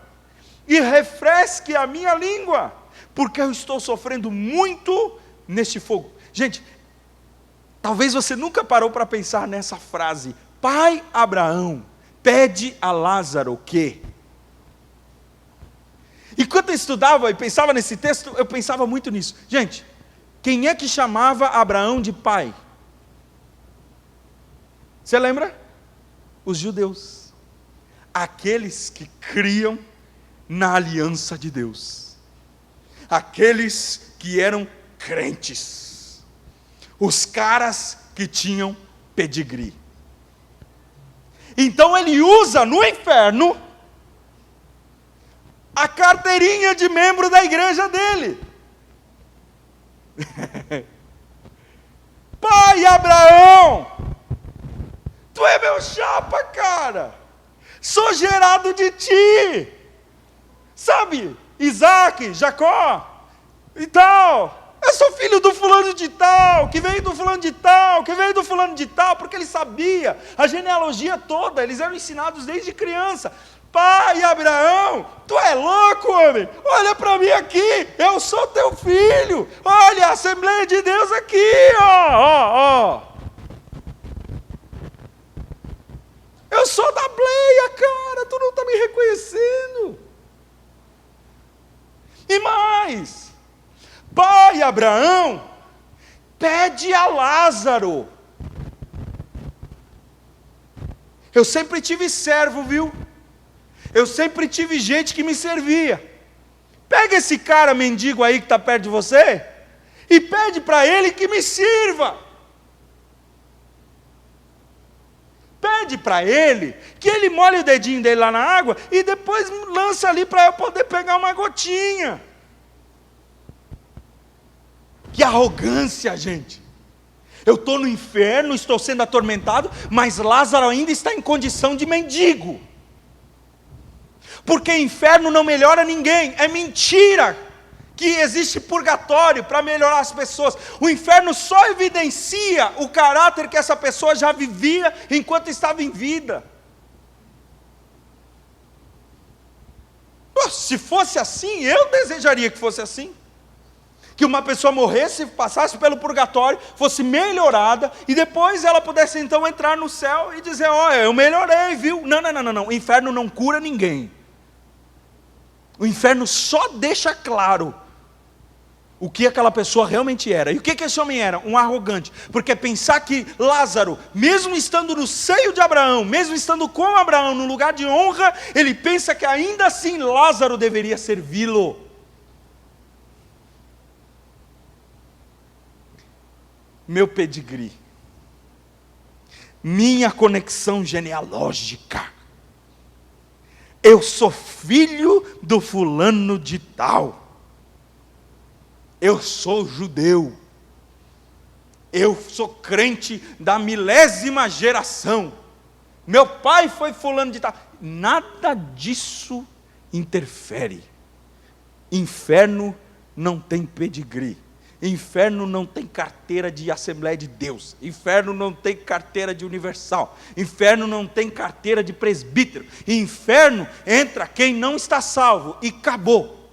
e refresque a minha língua, porque eu estou sofrendo muito neste fogo. Gente, talvez você nunca parou para pensar nessa frase: Pai Abraão, pede a Lázaro que... Enquanto eu estudava e pensava nesse texto, eu pensava muito nisso. Gente, quem é que chamava Abraão de pai? Você lembra? Os judeus. Aqueles que criam na aliança de Deus. Aqueles que eram crentes. Os caras que tinham pedigree. Então ele usa no inferno a carteirinha de membro da igreja dele. Pai Abraão, tu é meu chapa, cara. Sou gerado de ti. Sabe, Isaac, Jacó e tal. Eu sou filho do fulano de tal, que veio do fulano de tal, que veio do fulano de tal, porque ele sabia a genealogia toda, eles eram ensinados desde criança. Pai Abraão, tu é louco, homem? Olha para mim aqui, eu sou teu filho. Olha a Assembleia de Deus aqui, ó. Eu sou da Bleia, cara, tu não está me reconhecendo. E mais, pai Abraão, pede a Lázaro. Eu sempre tive servo, viu? Eu sempre tive gente que me servia. Pega esse cara mendigo aí que está perto de você e pede para ele que me sirva. Pede para ele que ele molhe o dedinho dele lá na água e depois lança ali para eu poder pegar uma gotinha. Que arrogância, gente. Eu estou no inferno, estou sendo atormentado, mas Lázaro ainda está em condição de mendigo. Porque inferno não melhora ninguém, é mentira que existe purgatório para melhorar as pessoas. O inferno só evidencia o caráter que essa pessoa já vivia enquanto estava em vida. Se fosse assim, eu desejaria que fosse assim. Que uma pessoa morresse, passasse pelo purgatório, fosse melhorada, e depois ela pudesse então entrar no céu e dizer, olha, eu melhorei, viu? Não, o inferno não cura ninguém. O inferno só deixa claro o que aquela pessoa realmente era. E o que esse homem era? Um arrogante. Porque pensar que Lázaro, mesmo estando no seio de Abraão, mesmo estando com Abraão no lugar de honra, ele pensa que ainda assim Lázaro deveria servi-lo. Meu pedigree, minha conexão genealógica. Eu sou filho do fulano de tal. Eu sou judeu. Eu sou crente da 1000ª geração. Meu pai foi fulano de tal. Nada disso interfere. Inferno não tem pedigree. Inferno não tem carteira de Assembleia de Deus. Inferno não tem carteira de Universal. Inferno não tem carteira de presbítero. Inferno entra quem não está salvo e acabou.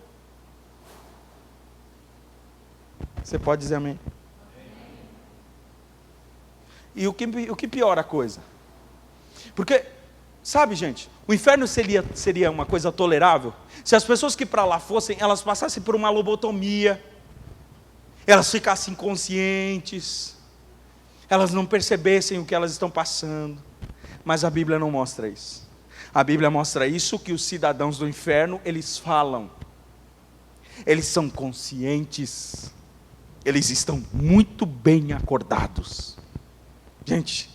Você pode dizer amém? E o que piora a coisa? Porque, sabe, gente, o inferno seria uma coisa tolerável se as pessoas que para lá fossem, elas passassem por uma lobotomia, elas ficassem conscientes, elas não percebessem o que elas estão passando. Mas a Bíblia não mostra isso. A Bíblia mostra isso que os cidadãos do inferno, eles falam. Eles são conscientes. Eles estão muito bem acordados. Gente,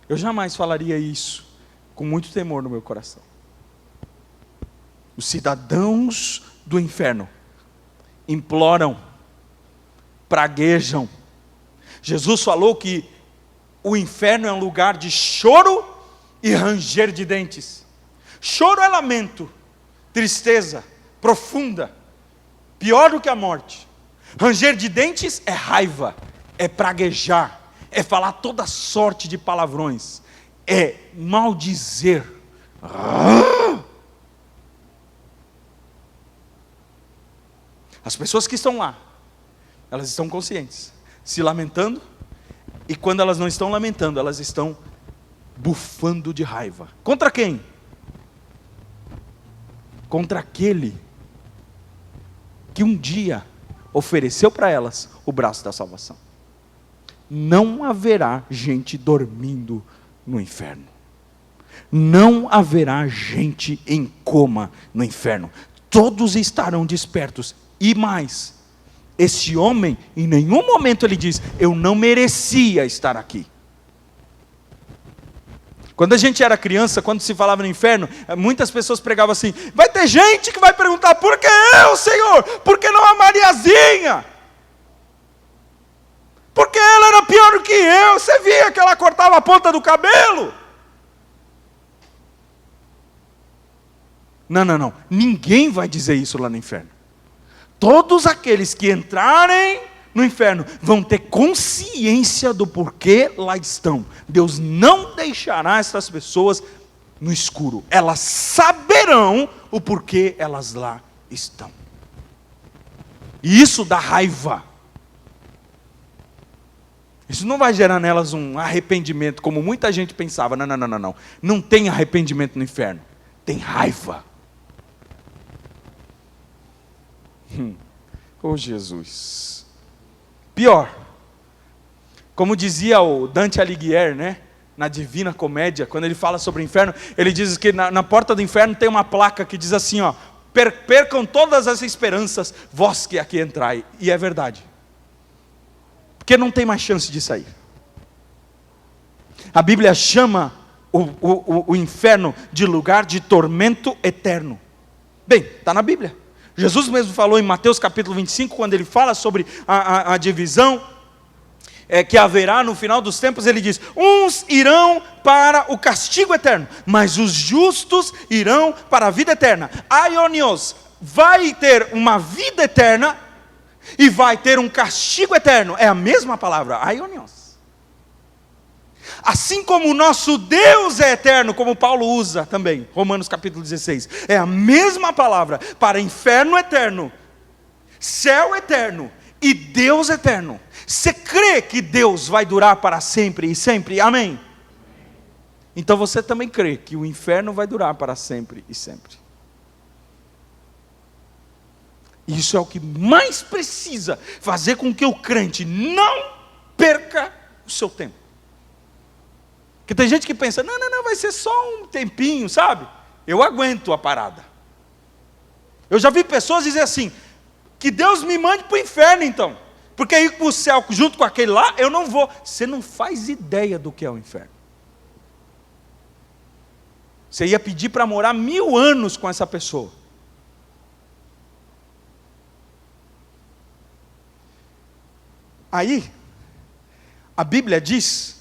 eu jamais falaria isso com muito temor no meu coração. Os cidadãos do inferno imploram, praguejam. Jesus falou que o inferno é um lugar de choro e ranger de dentes. Choro é lamento, tristeza profunda, pior do que a morte. Ranger de dentes é raiva, é praguejar, é falar toda sorte de palavrões, é maldizer. As pessoas que estão lá, elas estão conscientes, se lamentando, e quando elas não estão lamentando, elas estão bufando de raiva. Contra quem? Contra aquele que um dia ofereceu para elas o braço da salvação. Não haverá gente dormindo no inferno. Não haverá gente em coma no inferno. Todos estarão despertos. E mais, esse homem, em nenhum momento ele diz: eu não merecia estar aqui. Quando a gente era criança, quando se falava no inferno, muitas pessoas pregavam assim: vai ter gente que vai perguntar, por que eu, Senhor? Por que não a Mariazinha? Porque ela era pior do que eu. Você via que ela cortava a ponta do cabelo? Não. Ninguém vai dizer isso lá no inferno. Todos aqueles que entrarem no inferno vão ter consciência do porquê lá estão. Deus não deixará essas pessoas no escuro. Elas saberão o porquê elas lá estão. E isso dá raiva. Isso não vai gerar nelas um arrependimento, como muita gente pensava. Não. Não tem arrependimento no inferno. Tem raiva. Oh, Jesus. Pior. Como dizia o Dante Alighieri, né? Na Divina Comédia, quando ele fala sobre o inferno, ele diz que na porta do inferno tem uma placa que diz assim, ó: percam todas as esperanças, vós que aqui entrai. E é verdade. Porque não tem mais chance de sair. A Bíblia chama o inferno de lugar de tormento eterno. Bem, está na Bíblia. Jesus mesmo falou em Mateus capítulo 25, quando ele fala sobre a divisão que haverá no final dos tempos, ele diz: uns irão para o castigo eterno, mas os justos irão para a vida eterna. Aionios vai ter uma vida eterna e vai ter um castigo eterno. É a mesma palavra, aionios. Assim como o nosso Deus é eterno, como Paulo usa também, Romanos capítulo 16, é a mesma palavra para inferno eterno, céu eterno e Deus eterno. Você crê que Deus vai durar para sempre e sempre? Amém? Então você também crê que o inferno vai durar para sempre e sempre. Isso é o que mais precisa fazer com que o crente não perca o seu tempo. Porque tem gente que pensa: não, vai ser só um tempinho, sabe? Eu aguento a parada. Eu já vi pessoas dizer assim: que Deus me mande para o inferno então, porque ir para o céu junto com aquele lá, eu não vou. Você não faz ideia do que é o inferno. Você ia pedir para morar 1000 anos com essa pessoa. Aí, a Bíblia diz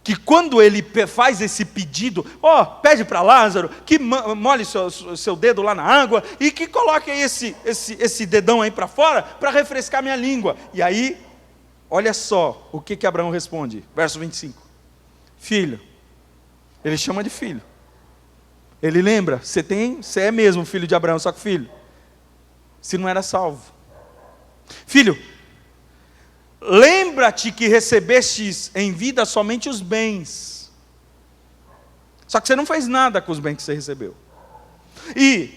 que quando ele faz esse pedido, pede para Lázaro que molhe seu dedo lá na água e que coloque aí esse dedão aí para fora para refrescar minha língua. E aí, olha só o que Abraão responde, verso 25. Filho, ele chama de filho. Ele lembra, você é mesmo filho de Abraão, só que filho, se não era salvo. Filho, lembra-te que recebestes em vida somente os bens. Só que você não fez nada com os bens que você recebeu. E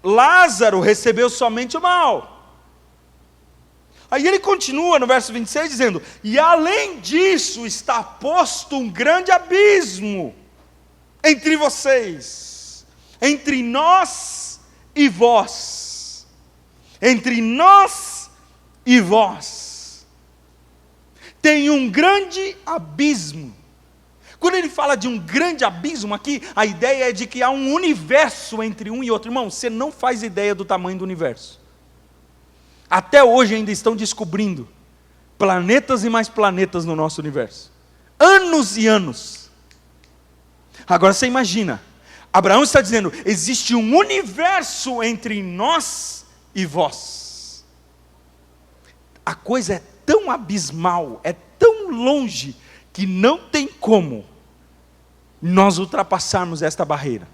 Lázaro recebeu somente o mal. Aí ele continua no verso 26 dizendo: e além disso está posto um grande abismo entre vocês, entre nós e vós. Entre nós e vós. Tem um grande abismo. Quando ele fala de um grande abismo aqui, a ideia é de que há um universo entre um e outro. Irmão, você não faz ideia do tamanho do universo. Até hoje ainda estão descobrindo planetas e mais planetas no nosso universo. Anos e anos. Agora você imagina, Abraão está dizendo: existe um universo entre nós e vós. A coisa é tão abismal, é tão longe, que não tem como nós ultrapassarmos esta barreira.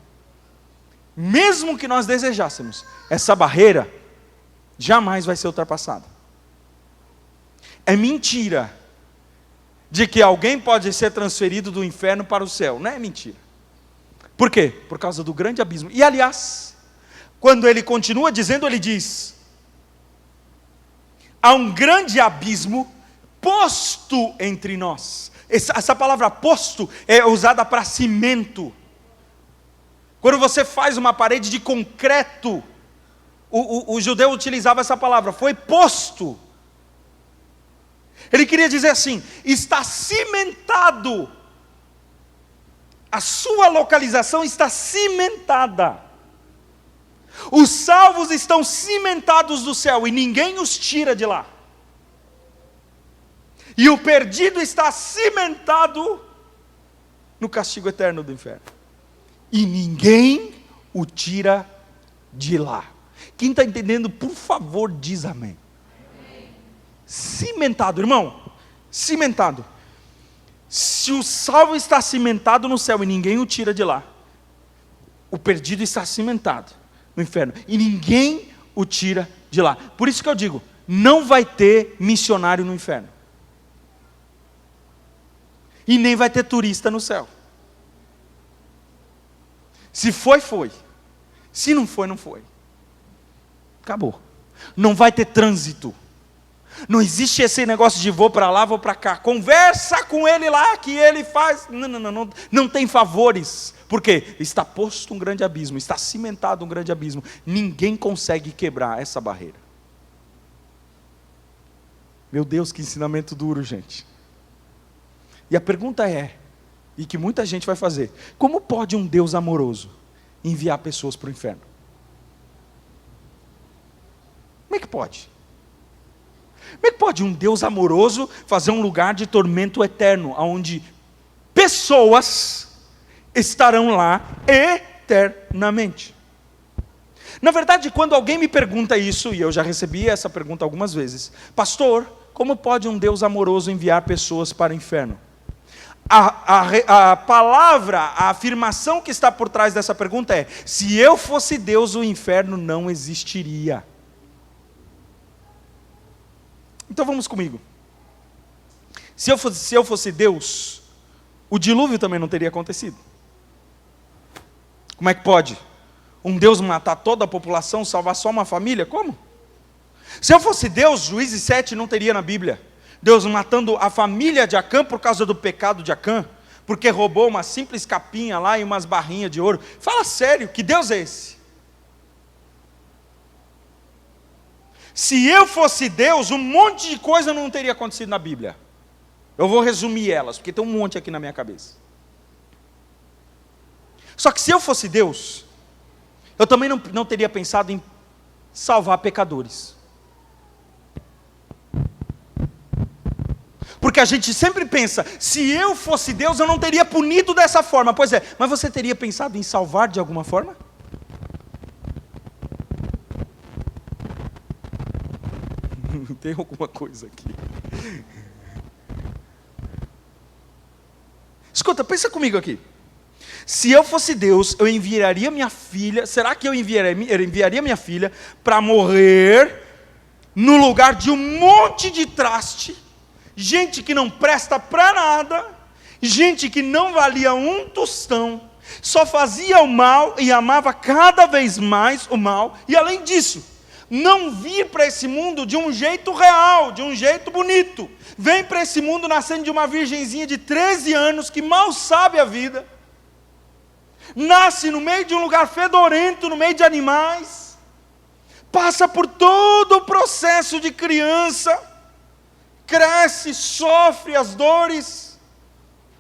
Mesmo que nós desejássemos, essa barreira jamais vai ser ultrapassada. É mentira de que alguém pode ser transferido do inferno para o céu. Não é mentira. Por quê? Por causa do grande abismo. E aliás, quando ele continua dizendo, ele diz: há um grande abismo posto entre nós. Essa palavra posto é usada para cimento. Quando você faz uma parede de concreto, o judeu utilizava essa palavra, foi posto. Ele queria dizer assim: está cimentado, a sua localização está cimentada. Os salvos estão cimentados do céu e ninguém os tira de lá. E o perdido está cimentado no castigo eterno do inferno. E ninguém o tira de lá. Quem está entendendo, por favor, diz amém. Cimentado, irmão, cimentado. Se o salvo está cimentado no céu e ninguém o tira de lá, o perdido está cimentado no inferno e ninguém o tira de lá. Por isso que eu digo, não vai ter missionário no inferno. E nem vai ter turista no céu. Se foi, foi. Se não foi, não foi. Acabou. Não vai ter trânsito. Não existe esse negócio de vou para lá, vou para cá. Conversa com ele lá que ele faz. Não tem favores. Por quê? Está posto um grande abismo, está cimentado um grande abismo. Ninguém consegue quebrar essa barreira. Meu Deus, que ensinamento duro, gente. E a pergunta é, e que muita gente vai fazer: como pode um Deus amoroso enviar pessoas para o inferno? Como é que pode? Como é que pode um Deus amoroso fazer um lugar de tormento eterno, onde pessoas estarão lá eternamente? Na verdade, quando alguém me pergunta isso, e eu já recebi essa pergunta algumas vezes: pastor, como pode um Deus amoroso enviar pessoas para o inferno? A palavra, a afirmação que está por trás dessa pergunta é: se eu fosse Deus, o inferno não existiria. Então vamos comigo. Se eu fosse Deus, o dilúvio também não teria acontecido. Como é que pode um Deus matar toda a população, salvar só uma família? Como? Se eu fosse Deus, Juízes 7 não teria na Bíblia Deus matando a família de Acã por causa do pecado de Acã, porque roubou uma simples capinha lá e umas barrinhas de ouro. Fala sério, que Deus é esse? Se eu fosse Deus, um monte de coisa não teria acontecido na Bíblia. Eu vou resumir elas, porque tem um monte aqui na minha cabeça. Só que se eu fosse Deus, eu também não teria pensado em salvar pecadores. Porque a gente sempre pensa: se eu fosse Deus, eu não teria punido dessa forma. Pois é, mas você teria pensado em salvar de alguma forma? Tem alguma coisa aqui. Escuta, pensa comigo aqui. Se eu fosse Deus, eu enviaria minha filha. Será que eu enviaria minha filha para morrer no lugar de um monte de traste, gente que não presta para nada, gente que não valia um tostão, só fazia o mal e amava cada vez mais o mal, e além disso, não vir para esse mundo de um jeito real, de um jeito bonito. Vem para esse mundo nascendo de uma virgenzinha de 13 anos, que mal sabe a vida, nasce no meio de um lugar fedorento, no meio de animais, passa por todo o processo de criança, cresce, sofre as dores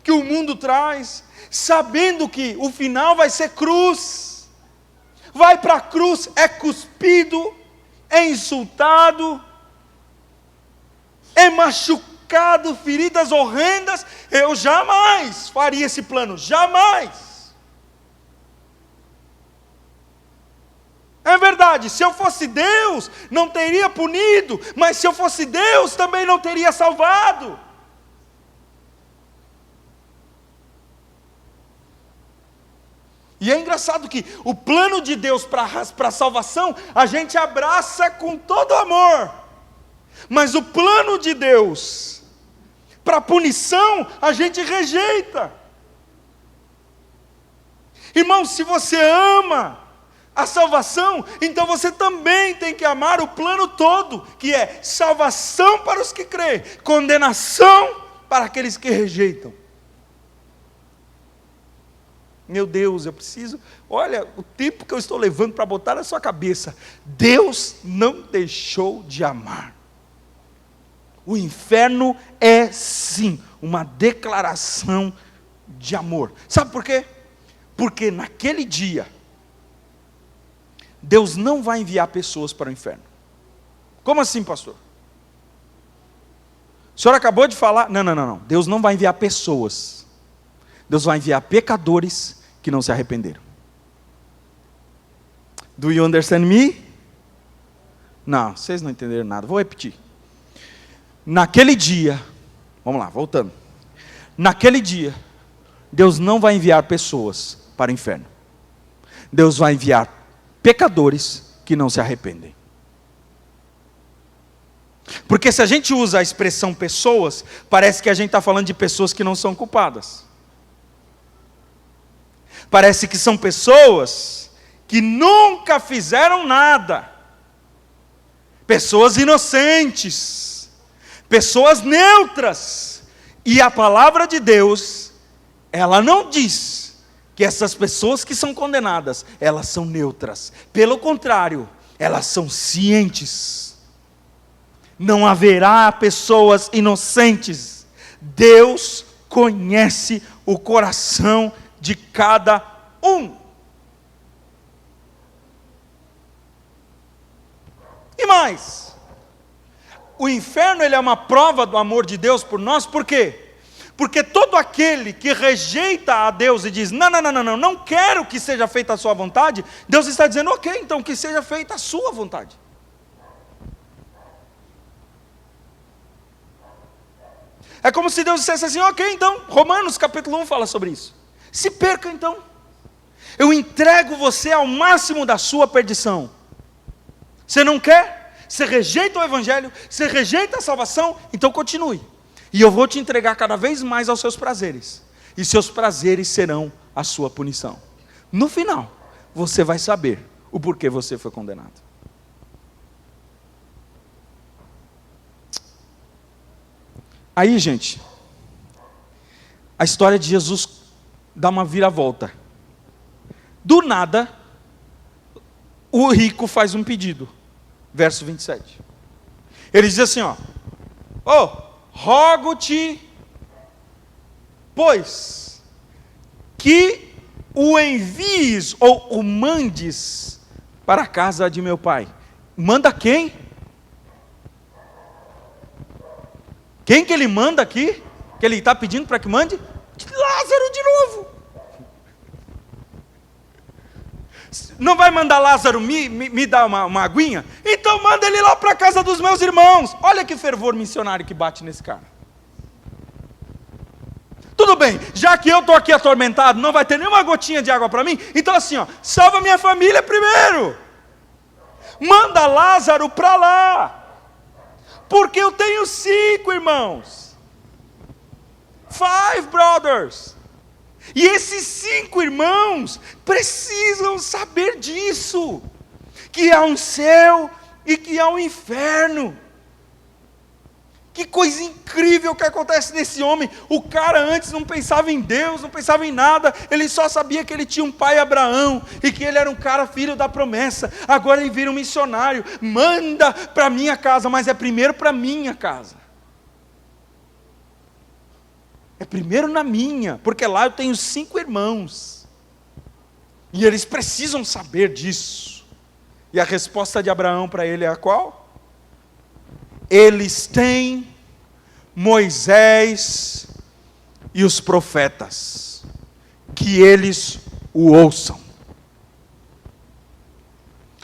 que o mundo traz, sabendo que o final vai ser cruz. Vai para a cruz, é cuspido, é insultado, é machucado, feridas horrendas. Eu jamais faria esse plano, jamais. É verdade, se eu fosse Deus, não teria punido, mas se eu fosse Deus, também não teria salvado. E é engraçado que o plano de Deus para a salvação, a gente abraça com todo amor. Mas o plano de Deus para punição, a gente rejeita. Irmão, se você ama a salvação, então você também tem que amar o plano todo, que é salvação para os que creem, condenação para aqueles que rejeitam. Meu Deus, eu preciso, olha o tempo que eu estou levando para botar na sua cabeça. Deus não deixou de amar. O inferno é sim uma declaração de amor. Sabe por quê? Porque naquele dia Deus não vai enviar pessoas para o inferno. Como assim, pastor? O senhor acabou de falar, não. Deus não vai enviar pessoas. Deus vai enviar pecadores que não se arrependeram. Do you understand me? Não, vocês não entenderam nada. Vou repetir. Naquele dia, vamos lá, voltando. Naquele dia, Deus não vai enviar pessoas para o inferno. Deus vai enviar pecadores que não se arrependem. Porque se a gente usa a expressão pessoas, parece que a gente está falando de pessoas que não são culpadas. Parece que são pessoas que nunca fizeram nada. Pessoas inocentes. Pessoas neutras. E a palavra de Deus, ela não diz que essas pessoas que são condenadas, elas são neutras. Pelo contrário, elas são cientes. Não haverá pessoas inocentes. Deus conhece o coração de cada um. E mais, o inferno ele é uma prova do amor de Deus por nós, por quê? Porque todo aquele que rejeita a Deus e diz, não quero que seja feita a sua vontade, Deus está dizendo, ok, então que seja feita a sua vontade. É como se Deus dissesse assim, ok, então, Romanos capítulo 1 fala sobre isso. Se perca então, eu entrego você ao máximo da sua perdição. Você não quer? Você rejeita o evangelho, você rejeita a salvação, então continue. E eu vou te entregar cada vez mais aos seus prazeres. E seus prazeres serão a sua punição. No final, você vai saber o porquê você foi condenado. Aí, gente, a história de Jesus dá uma viravolta. Do nada, o rico faz um pedido. Verso 27. Ele diz assim, rogo-te, pois, que o envies ou o mandes para a casa de meu pai. Manda quem? Quem que ele manda aqui? Que ele está pedindo para que mande? Lázaro de novo. Não vai mandar Lázaro me dar uma aguinha? Então manda ele lá para a casa dos meus irmãos. Olha que fervor missionário que bate nesse cara. Tudo bem, já que eu estou aqui atormentado, não vai ter nenhuma gotinha de água para mim, então assim, salva minha família primeiro. Manda Lázaro para lá. Porque eu tenho 5 irmãos. 5 brothers. E esses 5 irmãos precisam saber disso. Que há um céu e que há um inferno. Que coisa incrível que acontece nesse homem. O cara antes não pensava em Deus, não pensava em nada. Ele só sabia que ele tinha um pai Abraão. E que ele era um cara filho da promessa. Agora ele vira um missionário. Manda para minha casa, mas é primeiro para minha casa. É primeiro na minha, porque lá eu tenho 5 irmãos. E eles precisam saber disso. E a resposta de Abraão para ele é a qual? Eles têm Moisés e os profetas, que eles o ouçam.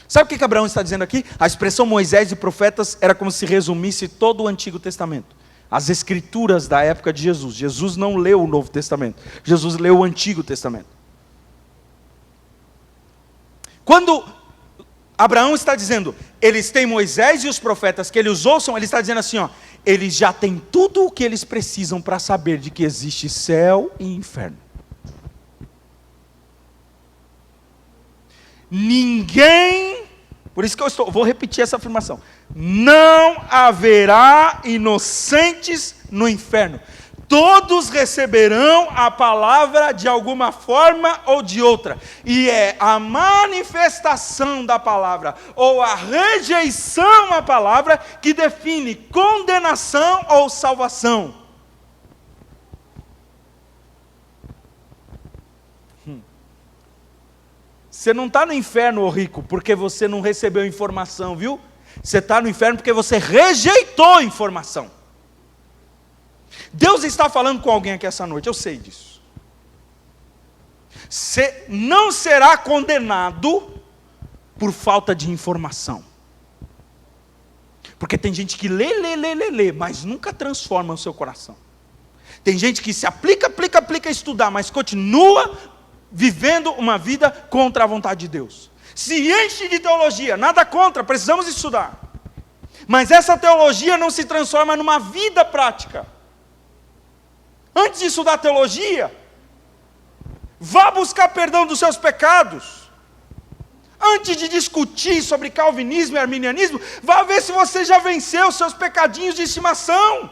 Sabe o que Abraão está dizendo aqui? A expressão Moisés e profetas era como se resumisse todo o Antigo Testamento. As escrituras da época de Jesus. Jesus não leu o Novo Testamento. Jesus leu o Antigo Testamento. Quando Abraão está dizendo, eles têm Moisés e os profetas, que eles ouçam, ele está dizendo assim, eles já têm tudo o que eles precisam para saber de que existe céu e inferno. Ninguém, por isso que vou repetir essa afirmação, não haverá inocentes no inferno. Todos receberão a palavra de alguma forma ou de outra, e é a manifestação da palavra ou a rejeição à palavra que define condenação ou salvação. Você não está no inferno, ô rico, porque você não recebeu informação, viu? Você está no inferno porque você rejeitou a informação. Deus está falando com alguém aqui essa noite, eu sei disso. Você não será condenado por falta de informação. Porque tem gente que lê, mas nunca transforma o seu coração. Tem gente que se aplica a estudar, mas continua vivendo uma vida contra a vontade de Deus. Se enche de teologia, nada contra, precisamos estudar. Mas essa teologia não se transforma numa vida prática. Antes de estudar teologia, vá buscar perdão dos seus pecados. Antes de discutir sobre calvinismo e arminianismo, vá ver se você já venceu os seus pecadinhos de estimação.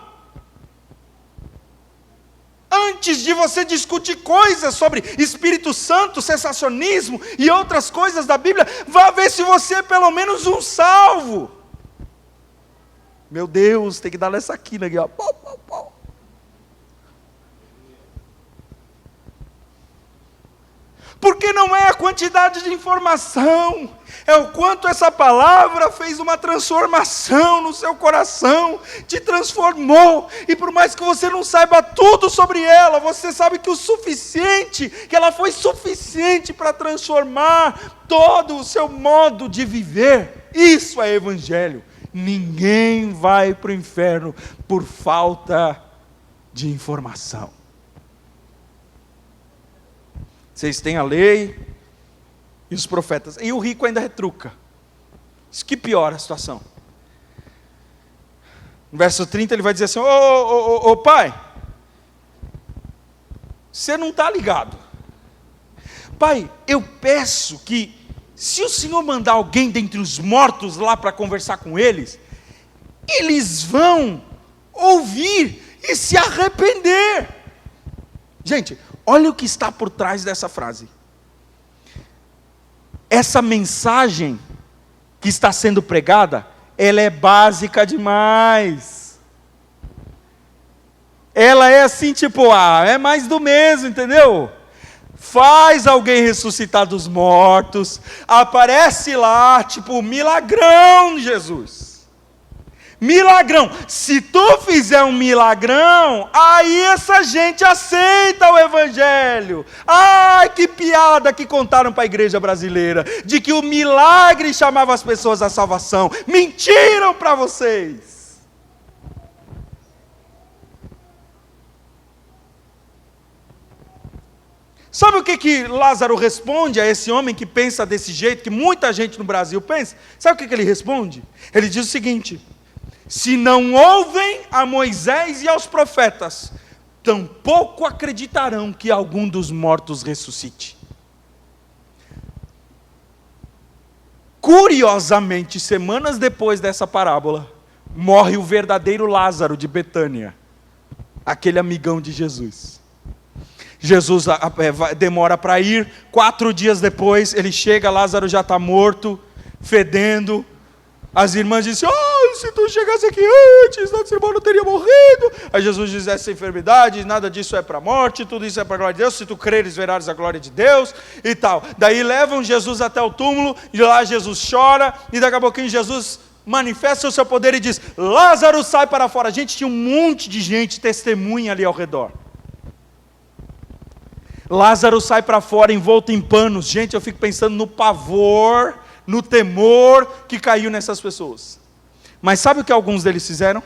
Antes de você discutir coisas sobre Espírito Santo, sensacionismo e outras coisas da Bíblia, vá ver se você é pelo menos um salvo. Meu Deus, tem que dar nessa quina aqui, ó. Porque não é a quantidade de informação, é o quanto essa palavra fez uma transformação no seu coração, te transformou, e por mais que você não saiba tudo sobre ela, você sabe que o suficiente, que ela foi suficiente para transformar todo o seu modo de viver. Isso é evangelho. Ninguém vai para o inferno por falta de informação. Vocês têm a lei e os profetas. E o rico ainda retruca. Isso que piora a situação. No verso 30 ele vai dizer assim: ô pai, você não está ligado. Pai, eu peço que, se o Senhor mandar alguém dentre os mortos lá para conversar com eles, eles vão ouvir e se arrepender. Gente, olha o que está por trás dessa frase. Essa mensagem que está sendo pregada, ela é básica demais. Ela é assim, tipo, é mais do mesmo, entendeu? Faz alguém ressuscitar dos mortos, aparece lá, tipo, milagrão de Jesus. Milagrão. Se tu fizer um milagrão, aí essa gente aceita o evangelho. Ai, que piada que contaram para a igreja brasileira, de que o milagre chamava as pessoas à salvação. Mentiram para vocês. Sabe o que Lázaro responde a esse homem que pensa desse jeito, que muita gente no Brasil pensa? Sabe o que ele responde? Ele diz o seguinte: se não ouvem a Moisés e aos profetas, tampouco acreditarão que algum dos mortos ressuscite. Curiosamente, semanas depois dessa parábola, morre o verdadeiro Lázaro de Betânia, aquele amigão de Jesus. Jesus demora para ir, 4 dias depois ele chega, Lázaro já está morto, fedendo. As irmãs dizem: se tu chegasse aqui antes, nosso irmão não teria morrido. Aí Jesus diz: essa enfermidade, nada disso é para a morte, tudo isso é para a glória de Deus, se tu creres verás a glória de Deus, e tal. Daí levam Jesus até o túmulo, e lá Jesus chora, e daqui a pouquinho Jesus manifesta o seu poder e diz: Lázaro, sai para fora. Gente, tinha um monte de gente testemunha ali ao redor. Lázaro sai para fora envolto em panos. Gente, eu fico pensando no pavor, no temor que caiu nessas pessoas. Mas sabe o que alguns deles fizeram?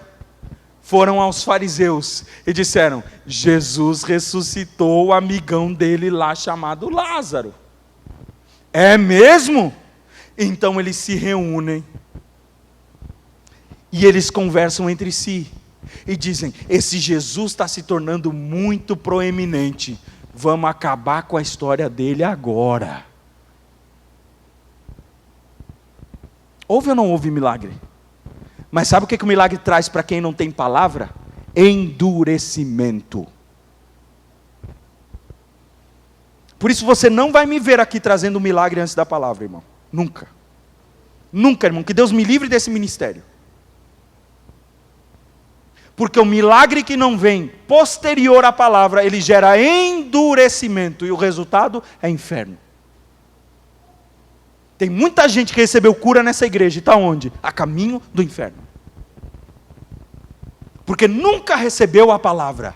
Foram aos fariseus e disseram: Jesus ressuscitou o amigão dele lá chamado Lázaro. É mesmo? Então eles se reúnem e eles conversam entre si. e dizem: esse Jesus está se tornando muito proeminente, vamos acabar com a história dele agora. Houve ou não houve milagre? Mas sabe o que o milagre traz para quem não tem palavra? Endurecimento. Por isso você não vai me ver aqui trazendo um milagre antes da palavra, irmão. Nunca. Nunca, irmão. Que Deus me livre desse ministério. Porque o milagre que não vem posterior à palavra, ele gera endurecimento. E o resultado é inferno. Tem muita gente que recebeu cura nessa igreja. E está onde? A caminho do inferno. Porque nunca recebeu a palavra.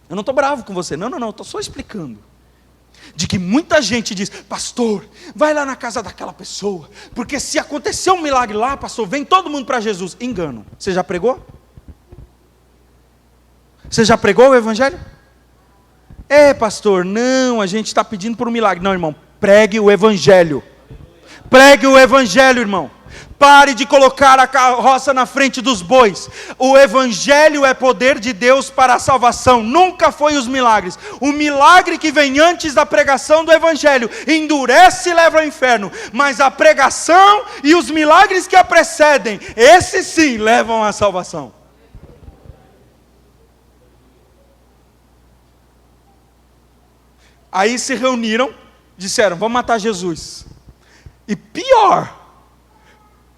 Eu não estou bravo com você, não, estou só explicando. De que muita gente diz: pastor, vai lá na casa daquela pessoa, porque se acontecer um milagre lá, pastor, vem todo mundo para Jesus. Engano. Você já pregou? Você já pregou o evangelho? Pastor, não, a gente está pedindo por um milagre. Não, irmão, pregue o evangelho. Pregue o evangelho, irmão. Pare de colocar a carroça na frente dos bois. O evangelho é poder de Deus para a salvação. Nunca foi os milagres. O milagre que vem antes da pregação do evangelho endurece e leva ao inferno. Mas a pregação e os milagres que a precedem, esses sim levam à salvação. Aí se reuniram, disseram: vamos matar Jesus. E pior,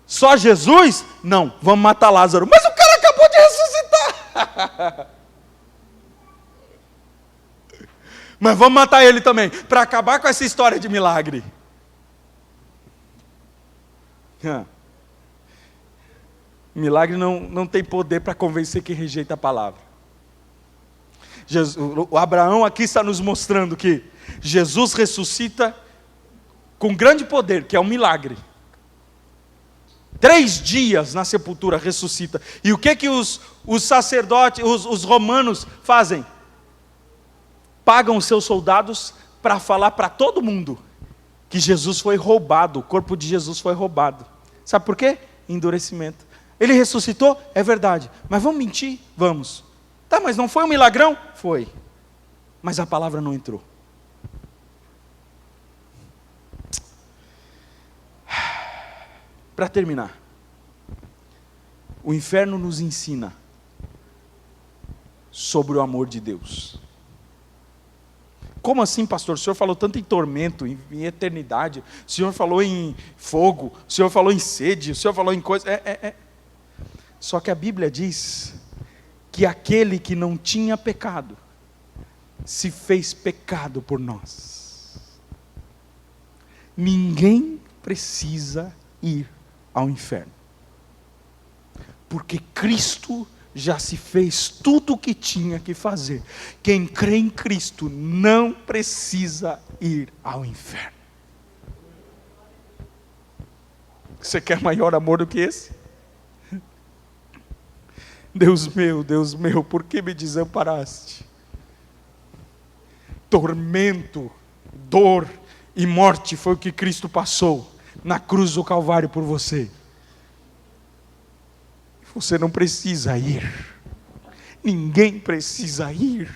só Jesus? Não, vamos matar Lázaro. Mas o cara acabou de ressuscitar. Mas vamos matar ele também, para acabar com essa história de milagre. Milagre não tem poder para convencer quem rejeita a palavra. O Abraão aqui está nos mostrando que Jesus ressuscita com grande poder, que é um milagre. 3 dias na sepultura ressuscita. E o que os sacerdotes, os romanos fazem? Pagam os seus soldados para falar para todo mundo que Jesus foi roubado, o corpo de Jesus foi roubado. Sabe por quê? Endurecimento. Ele ressuscitou? É verdade. Mas vamos mentir? Vamos. Tá, mas não foi um milagrão? Foi. Mas a palavra não entrou. Para terminar, o inferno nos ensina sobre o amor de Deus. Como assim, pastor? O senhor falou tanto em tormento, em eternidade, o senhor falou em fogo, o senhor falou em sede, o senhor falou em coisas. Só que a Bíblia diz que aquele que não tinha pecado se fez pecado por nós. Ninguém precisa ir ao inferno, porque Cristo já se fez tudo o que tinha que fazer. Quem crê em Cristo não precisa ir ao inferno. Você quer maior amor do que esse? Deus meu, por que me desamparaste? Tormento, dor e morte foi o que Cristo passou na cruz do Calvário por você. Você não precisa ir. Ninguém precisa ir.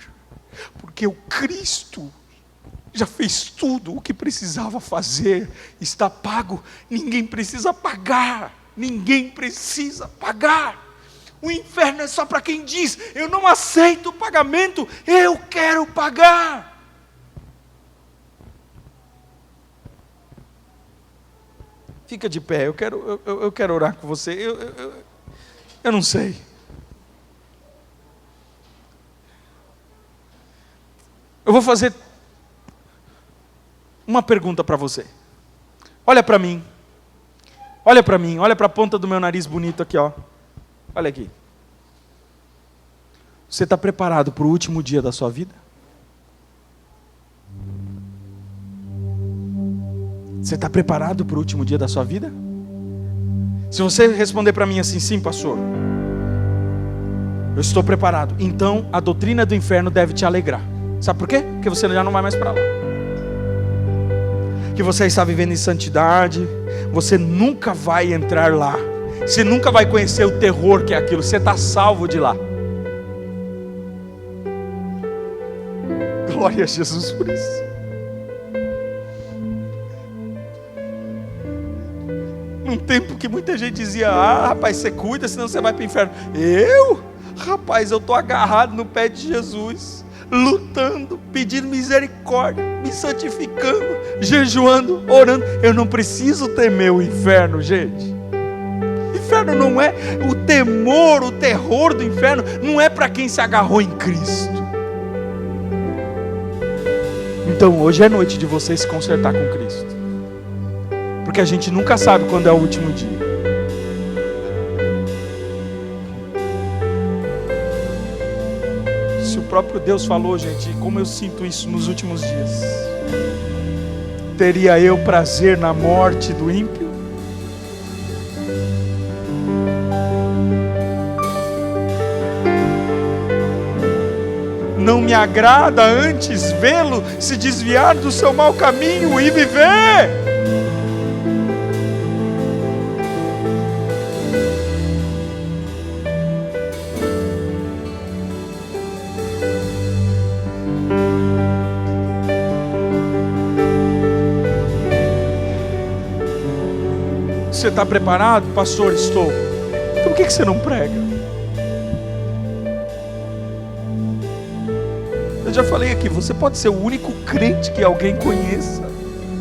Porque o Cristo já fez tudo o que precisava fazer. Está pago. Ninguém precisa pagar. Ninguém precisa pagar. O inferno é só para quem diz: eu não aceito o pagamento, eu quero pagar. Fica de pé, eu quero orar com você. Eu não sei. Eu vou fazer uma pergunta para você. Olha para mim. Olha para mim, olha para a ponta do meu nariz bonito aqui, ó. Olha aqui. Você está preparado para o último dia da sua vida? Você está preparado para o último dia da sua vida? Se você responder para mim assim: sim, pastor, eu estou preparado, então a doutrina do inferno deve te alegrar. Sabe por quê? Porque você já não vai mais para lá. Que você está vivendo em santidade, você nunca vai entrar lá. Você nunca vai conhecer o terror que é aquilo. Você está salvo de lá. Glória a Jesus por isso. Num tempo que muita gente dizia: rapaz, você cuida, senão você vai para o inferno. Rapaz, eu estou agarrado no pé de Jesus, lutando, pedindo misericórdia, me santificando, jejuando, orando. Eu não preciso temer o inferno, gente. O inferno não é o temor, o terror do inferno não é para quem se agarrou em Cristo. Então hoje é noite de você se consertar com Cristo, porque a gente nunca sabe quando é o último dia. Se o próprio Deus falou, gente, como eu sinto isso nos últimos dias: teria eu prazer na morte do ímpio? Não me agrada antes vê-lo se desviar do seu mau caminho e viver. Você está preparado? Pastor, estou. Então por que você não prega? Eu já falei aqui, você pode ser o único crente que alguém conheça.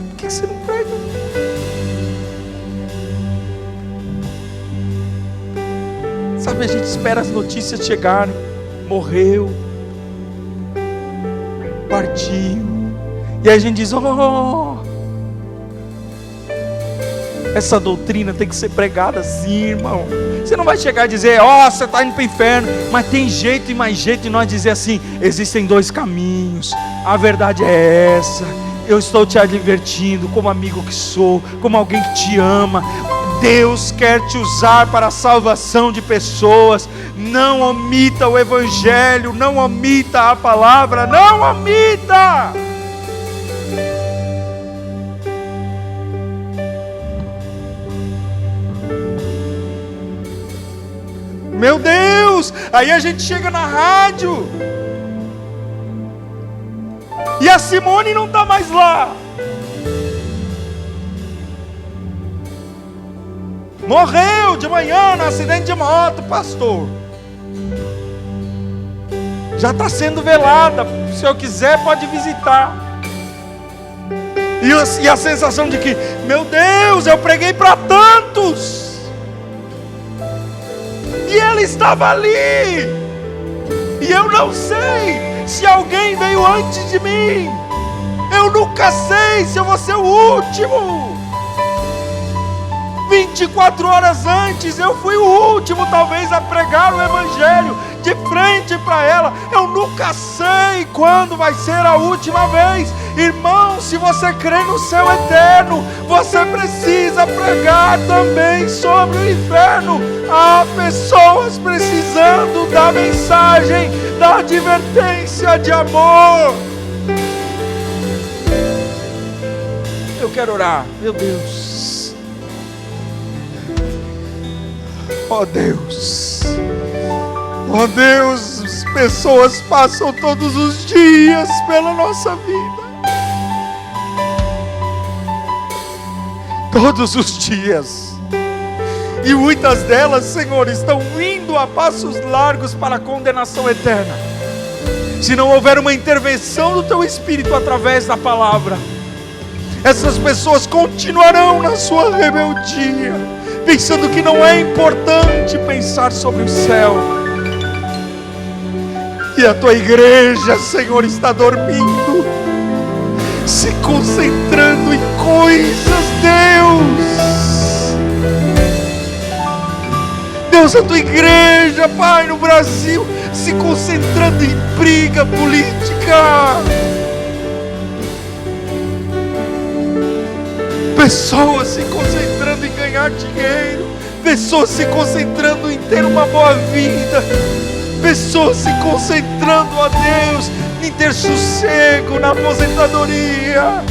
Por que você não prega? Sabe, a gente espera as notícias chegarem. Morreu, partiu, e aí a gente diz: essa doutrina tem que ser pregada assim, irmão. Você não vai chegar e dizer: você está indo para o inferno. Mas tem jeito e mais jeito de nós dizer assim: existem dois caminhos, a verdade é essa. Eu estou te advertindo, como amigo que sou, como alguém que te ama. Deus quer te usar para a salvação de pessoas. Não omita o evangelho, não omita a palavra, não omita. Meu Deus, aí a gente chega na rádio e a Simone não está mais lá. Morreu de manhã no acidente de moto, pastor. Já está sendo velada. Se eu quiser pode visitar. E a sensação de que, meu Deus, eu preguei para tantos e ela estava ali, e eu não sei se alguém veio antes de mim. Eu nunca sei se eu vou ser o último. 24 horas antes eu fui o último talvez a pregar o evangelho de frente para ela. Eu nunca sei quando vai ser a última vez. Irmão, se você crê no céu eterno, você precisa pregar também sobre o inferno. Há pessoas precisando da mensagem, da advertência de amor. Eu quero orar. Meu Deus, ó Deus, ó Deus, as pessoas passam todos os dias pela nossa vida, todos os dias, e muitas delas, Senhor, estão indo a passos largos para a condenação eterna, se não houver uma intervenção do Teu Espírito através da palavra. Essas pessoas continuarão na sua rebeldia, pensando que não é importante pensar sobre o céu. E a Tua igreja, Senhor, está dormindo, se concentrando em coisas, Deus, a Tua igreja, Pai, no Brasil, se concentrando em briga política. Pessoas se concentrando em ganhar dinheiro, pessoas se concentrando em ter uma boa vida, pessoas se concentrando, ó Deus, em ter sossego na aposentadoria.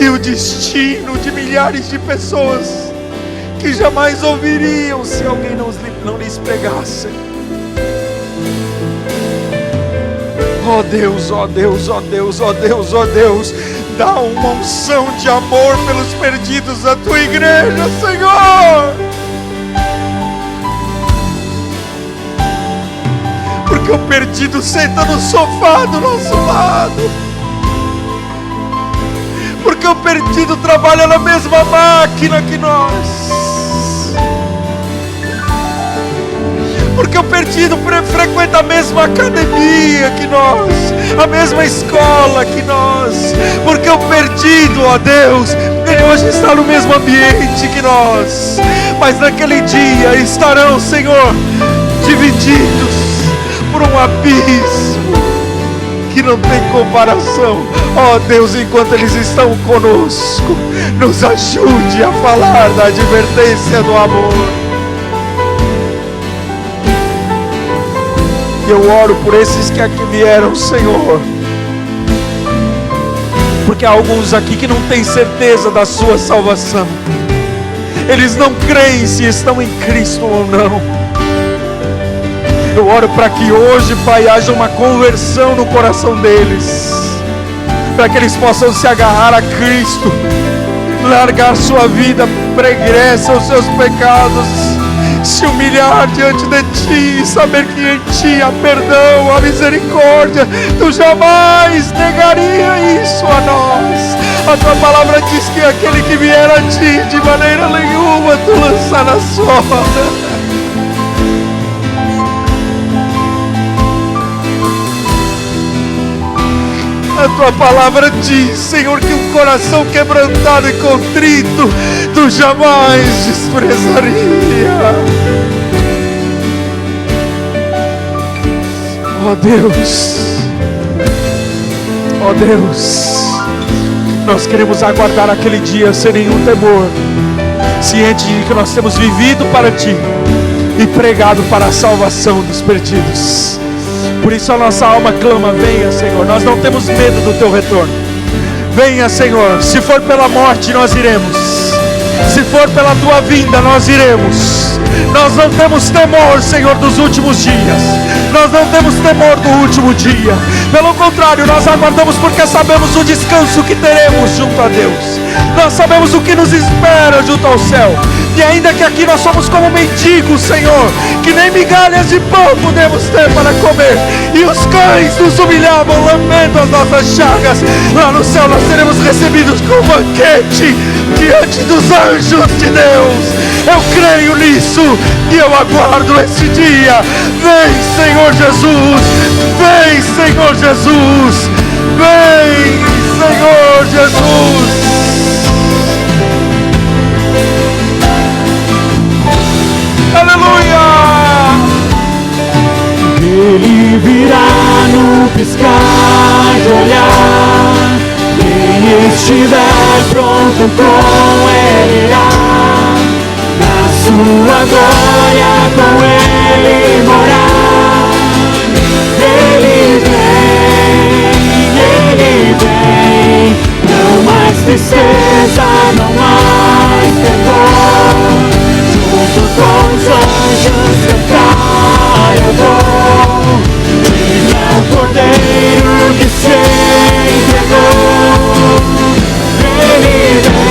E o destino de milhares de pessoas que jamais ouviriam se alguém não lhes pregasse. Ó Deus, ó Deus, ó Deus, ó Deus, ó Deus, dá uma unção de amor pelos perdidos da tua igreja, Senhor. Porque o perdido senta no sofá do nosso lado. Porque o perdido trabalha na mesma máquina que nós. Porque o perdido frequenta a mesma academia que nós, a mesma escola que nós. Porque o perdido, ó Deus, ele hoje está no mesmo ambiente que nós. Mas naquele dia estarão, Senhor, divididos por um abismo que não tem comparação. Ó Deus, enquanto eles estão conosco, nos ajude a falar da advertência do amor. Eu oro por esses que aqui vieram, Senhor, porque há alguns aqui que não têm certeza da sua salvação. Eles não creem se estão em Cristo ou não. Eu oro para que hoje, Pai, haja uma conversão no coração deles, para que eles possam se agarrar a Cristo, largar sua vida pregressa, os seus pecados, se humilhar diante de Ti e saber que em Ti há perdão, há misericórdia. Tu jamais negaria isso a nós. A Tua palavra diz que aquele que vier a Ti, de maneira nenhuma Tu lançarás fora. A Tua palavra diz, Senhor, que um coração quebrantado e contrito Tu jamais desprezaria. Ó Deus, ó Deus, nós queremos aguardar aquele dia sem nenhum temor, ciente de que nós temos vivido para Ti e pregado para a salvação dos perdidos. Por isso a nossa alma clama, venha, Senhor. Nós não temos medo do Teu retorno. Venha, Senhor. Se for pela morte, nós iremos. Se for pela Tua vinda, nós iremos. Nós não temos temor, Senhor, dos últimos dias. Nós não temos temor do último dia. Pelo contrário, nós aguardamos porque sabemos o descanso que teremos junto a Deus. Nós sabemos o que nos espera junto ao céu. E ainda que aqui nós somos como mendigos, Senhor, que nem migalhas de pão podemos ter para comer, e os cães nos humilhavam lambendo as nossas chagas, lá no céu nós seremos recebidos com um banquete diante dos anjos de Deus. Eu creio nisso e eu aguardo esse dia. Vem, Senhor Jesus, vem, Senhor Jesus, vem, Senhor Jesus. Aleluia! Ele virá no piscar de olhar. Quem estiver pronto com Ele irá. Na sua glória com Ele morar. Ele vem. Não mais tristeza, não mais temor. Junto com os anjos cantar eu vou. Ele é o Cordeiro que se entregou. Ele vem.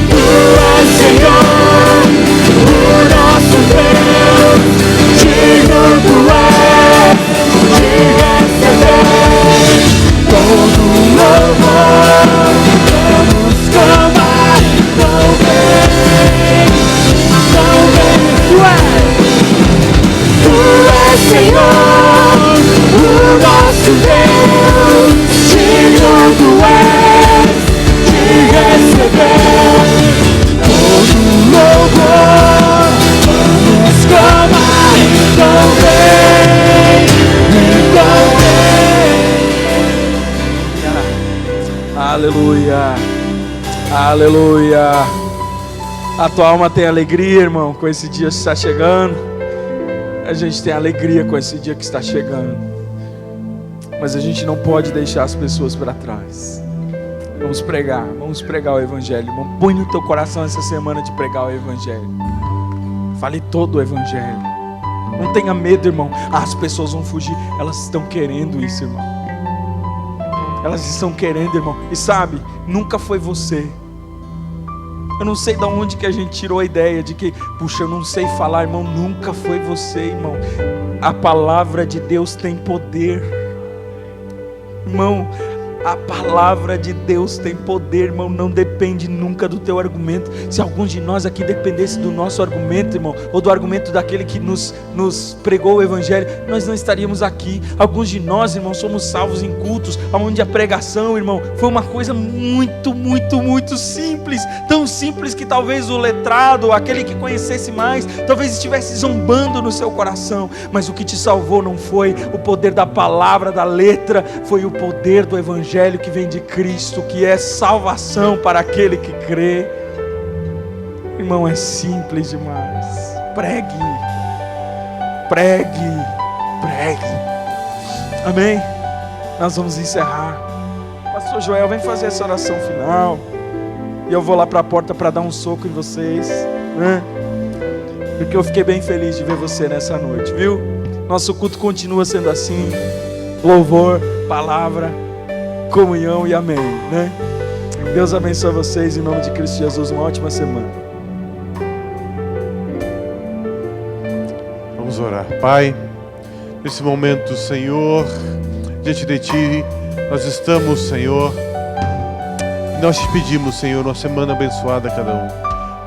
Tu és Senhor, o nosso Deus. Digno tu és de receber todo louvor. Senhor, o nosso Deus, digno tu és de receber todo louvor. Vamos clamar, então vem. Aleluia, aleluia. A tua alma tem alegria, irmão, com esse dia que está chegando. A gente tem alegria com esse dia que está chegando. Mas a gente não pode deixar as pessoas para trás. Vamos pregar o Evangelho, irmão. Põe no teu coração essa semana de pregar o Evangelho. Fale todo o Evangelho. Não tenha medo, irmão. As pessoas vão fugir. Elas estão querendo isso, irmão. Elas estão querendo, irmão. E sabe, nunca foi você. Eu não sei de onde que a gente tirou a ideia de que, puxa, eu não sei falar, irmão. Nunca foi você, irmão. A palavra de Deus tem poder. Irmão, a palavra de Deus tem poder, irmão. Não depende nunca do teu argumento. Se algum de nós aqui dependesse do nosso argumento, irmão, ou do argumento daquele que nos pregou o Evangelho, nós não estaríamos aqui. Alguns de nós, irmão, somos salvos em cultos onde a pregação, irmão, foi uma coisa muito, muito, muito simples. Tão simples que talvez o letrado, aquele que conhecesse mais, talvez estivesse zombando no seu coração. Mas o que te salvou não foi o poder da palavra, da letra, foi o poder do Evangelho que vem de Cristo, que é salvação para aquele que crê. Irmão, é simples demais. Pregue. Amém? Nós vamos encerrar. Pastor Joel, vem fazer essa oração final. E eu vou lá para a porta para dar um soco em vocês, né? Porque eu fiquei bem feliz de ver você nessa noite, viu? Nosso culto continua sendo assim: louvor, palavra, comunhão e amém, né? Deus abençoe vocês em nome de Cristo Jesus. Uma ótima semana. Vamos orar. Pai, nesse momento, Senhor, diante de Ti, nós estamos, Senhor, e nós te pedimos, Senhor, uma semana abençoada a cada um.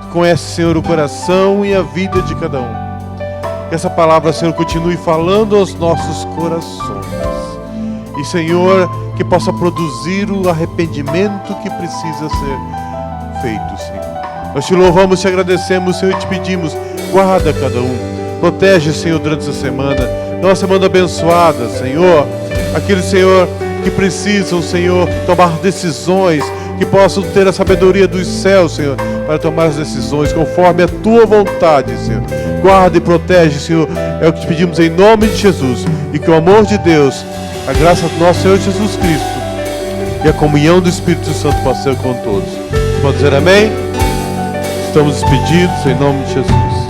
Tu conhece, Senhor, o coração e a vida de cada um. Que essa palavra, Senhor, continue falando aos nossos corações. E, Senhor, que possa produzir o arrependimento que precisa ser feito, Senhor. Nós te louvamos, te agradecemos, Senhor, e te pedimos, guarda cada um. Protege, Senhor, durante essa semana. Dá uma semana abençoada, Senhor. Aqueles, Senhor, que precisam, Senhor, tomar decisões, que possam ter a sabedoria dos céus, Senhor, para tomar as decisões conforme a Tua vontade, Senhor. Guarda e protege, Senhor. É o que te pedimos em nome de Jesus. E que o amor de Deus, a graça do nosso Senhor Jesus Cristo e a comunhão do Espírito Santo possa ser com todos. Você pode dizer amém? Estamos despedidos em nome de Jesus.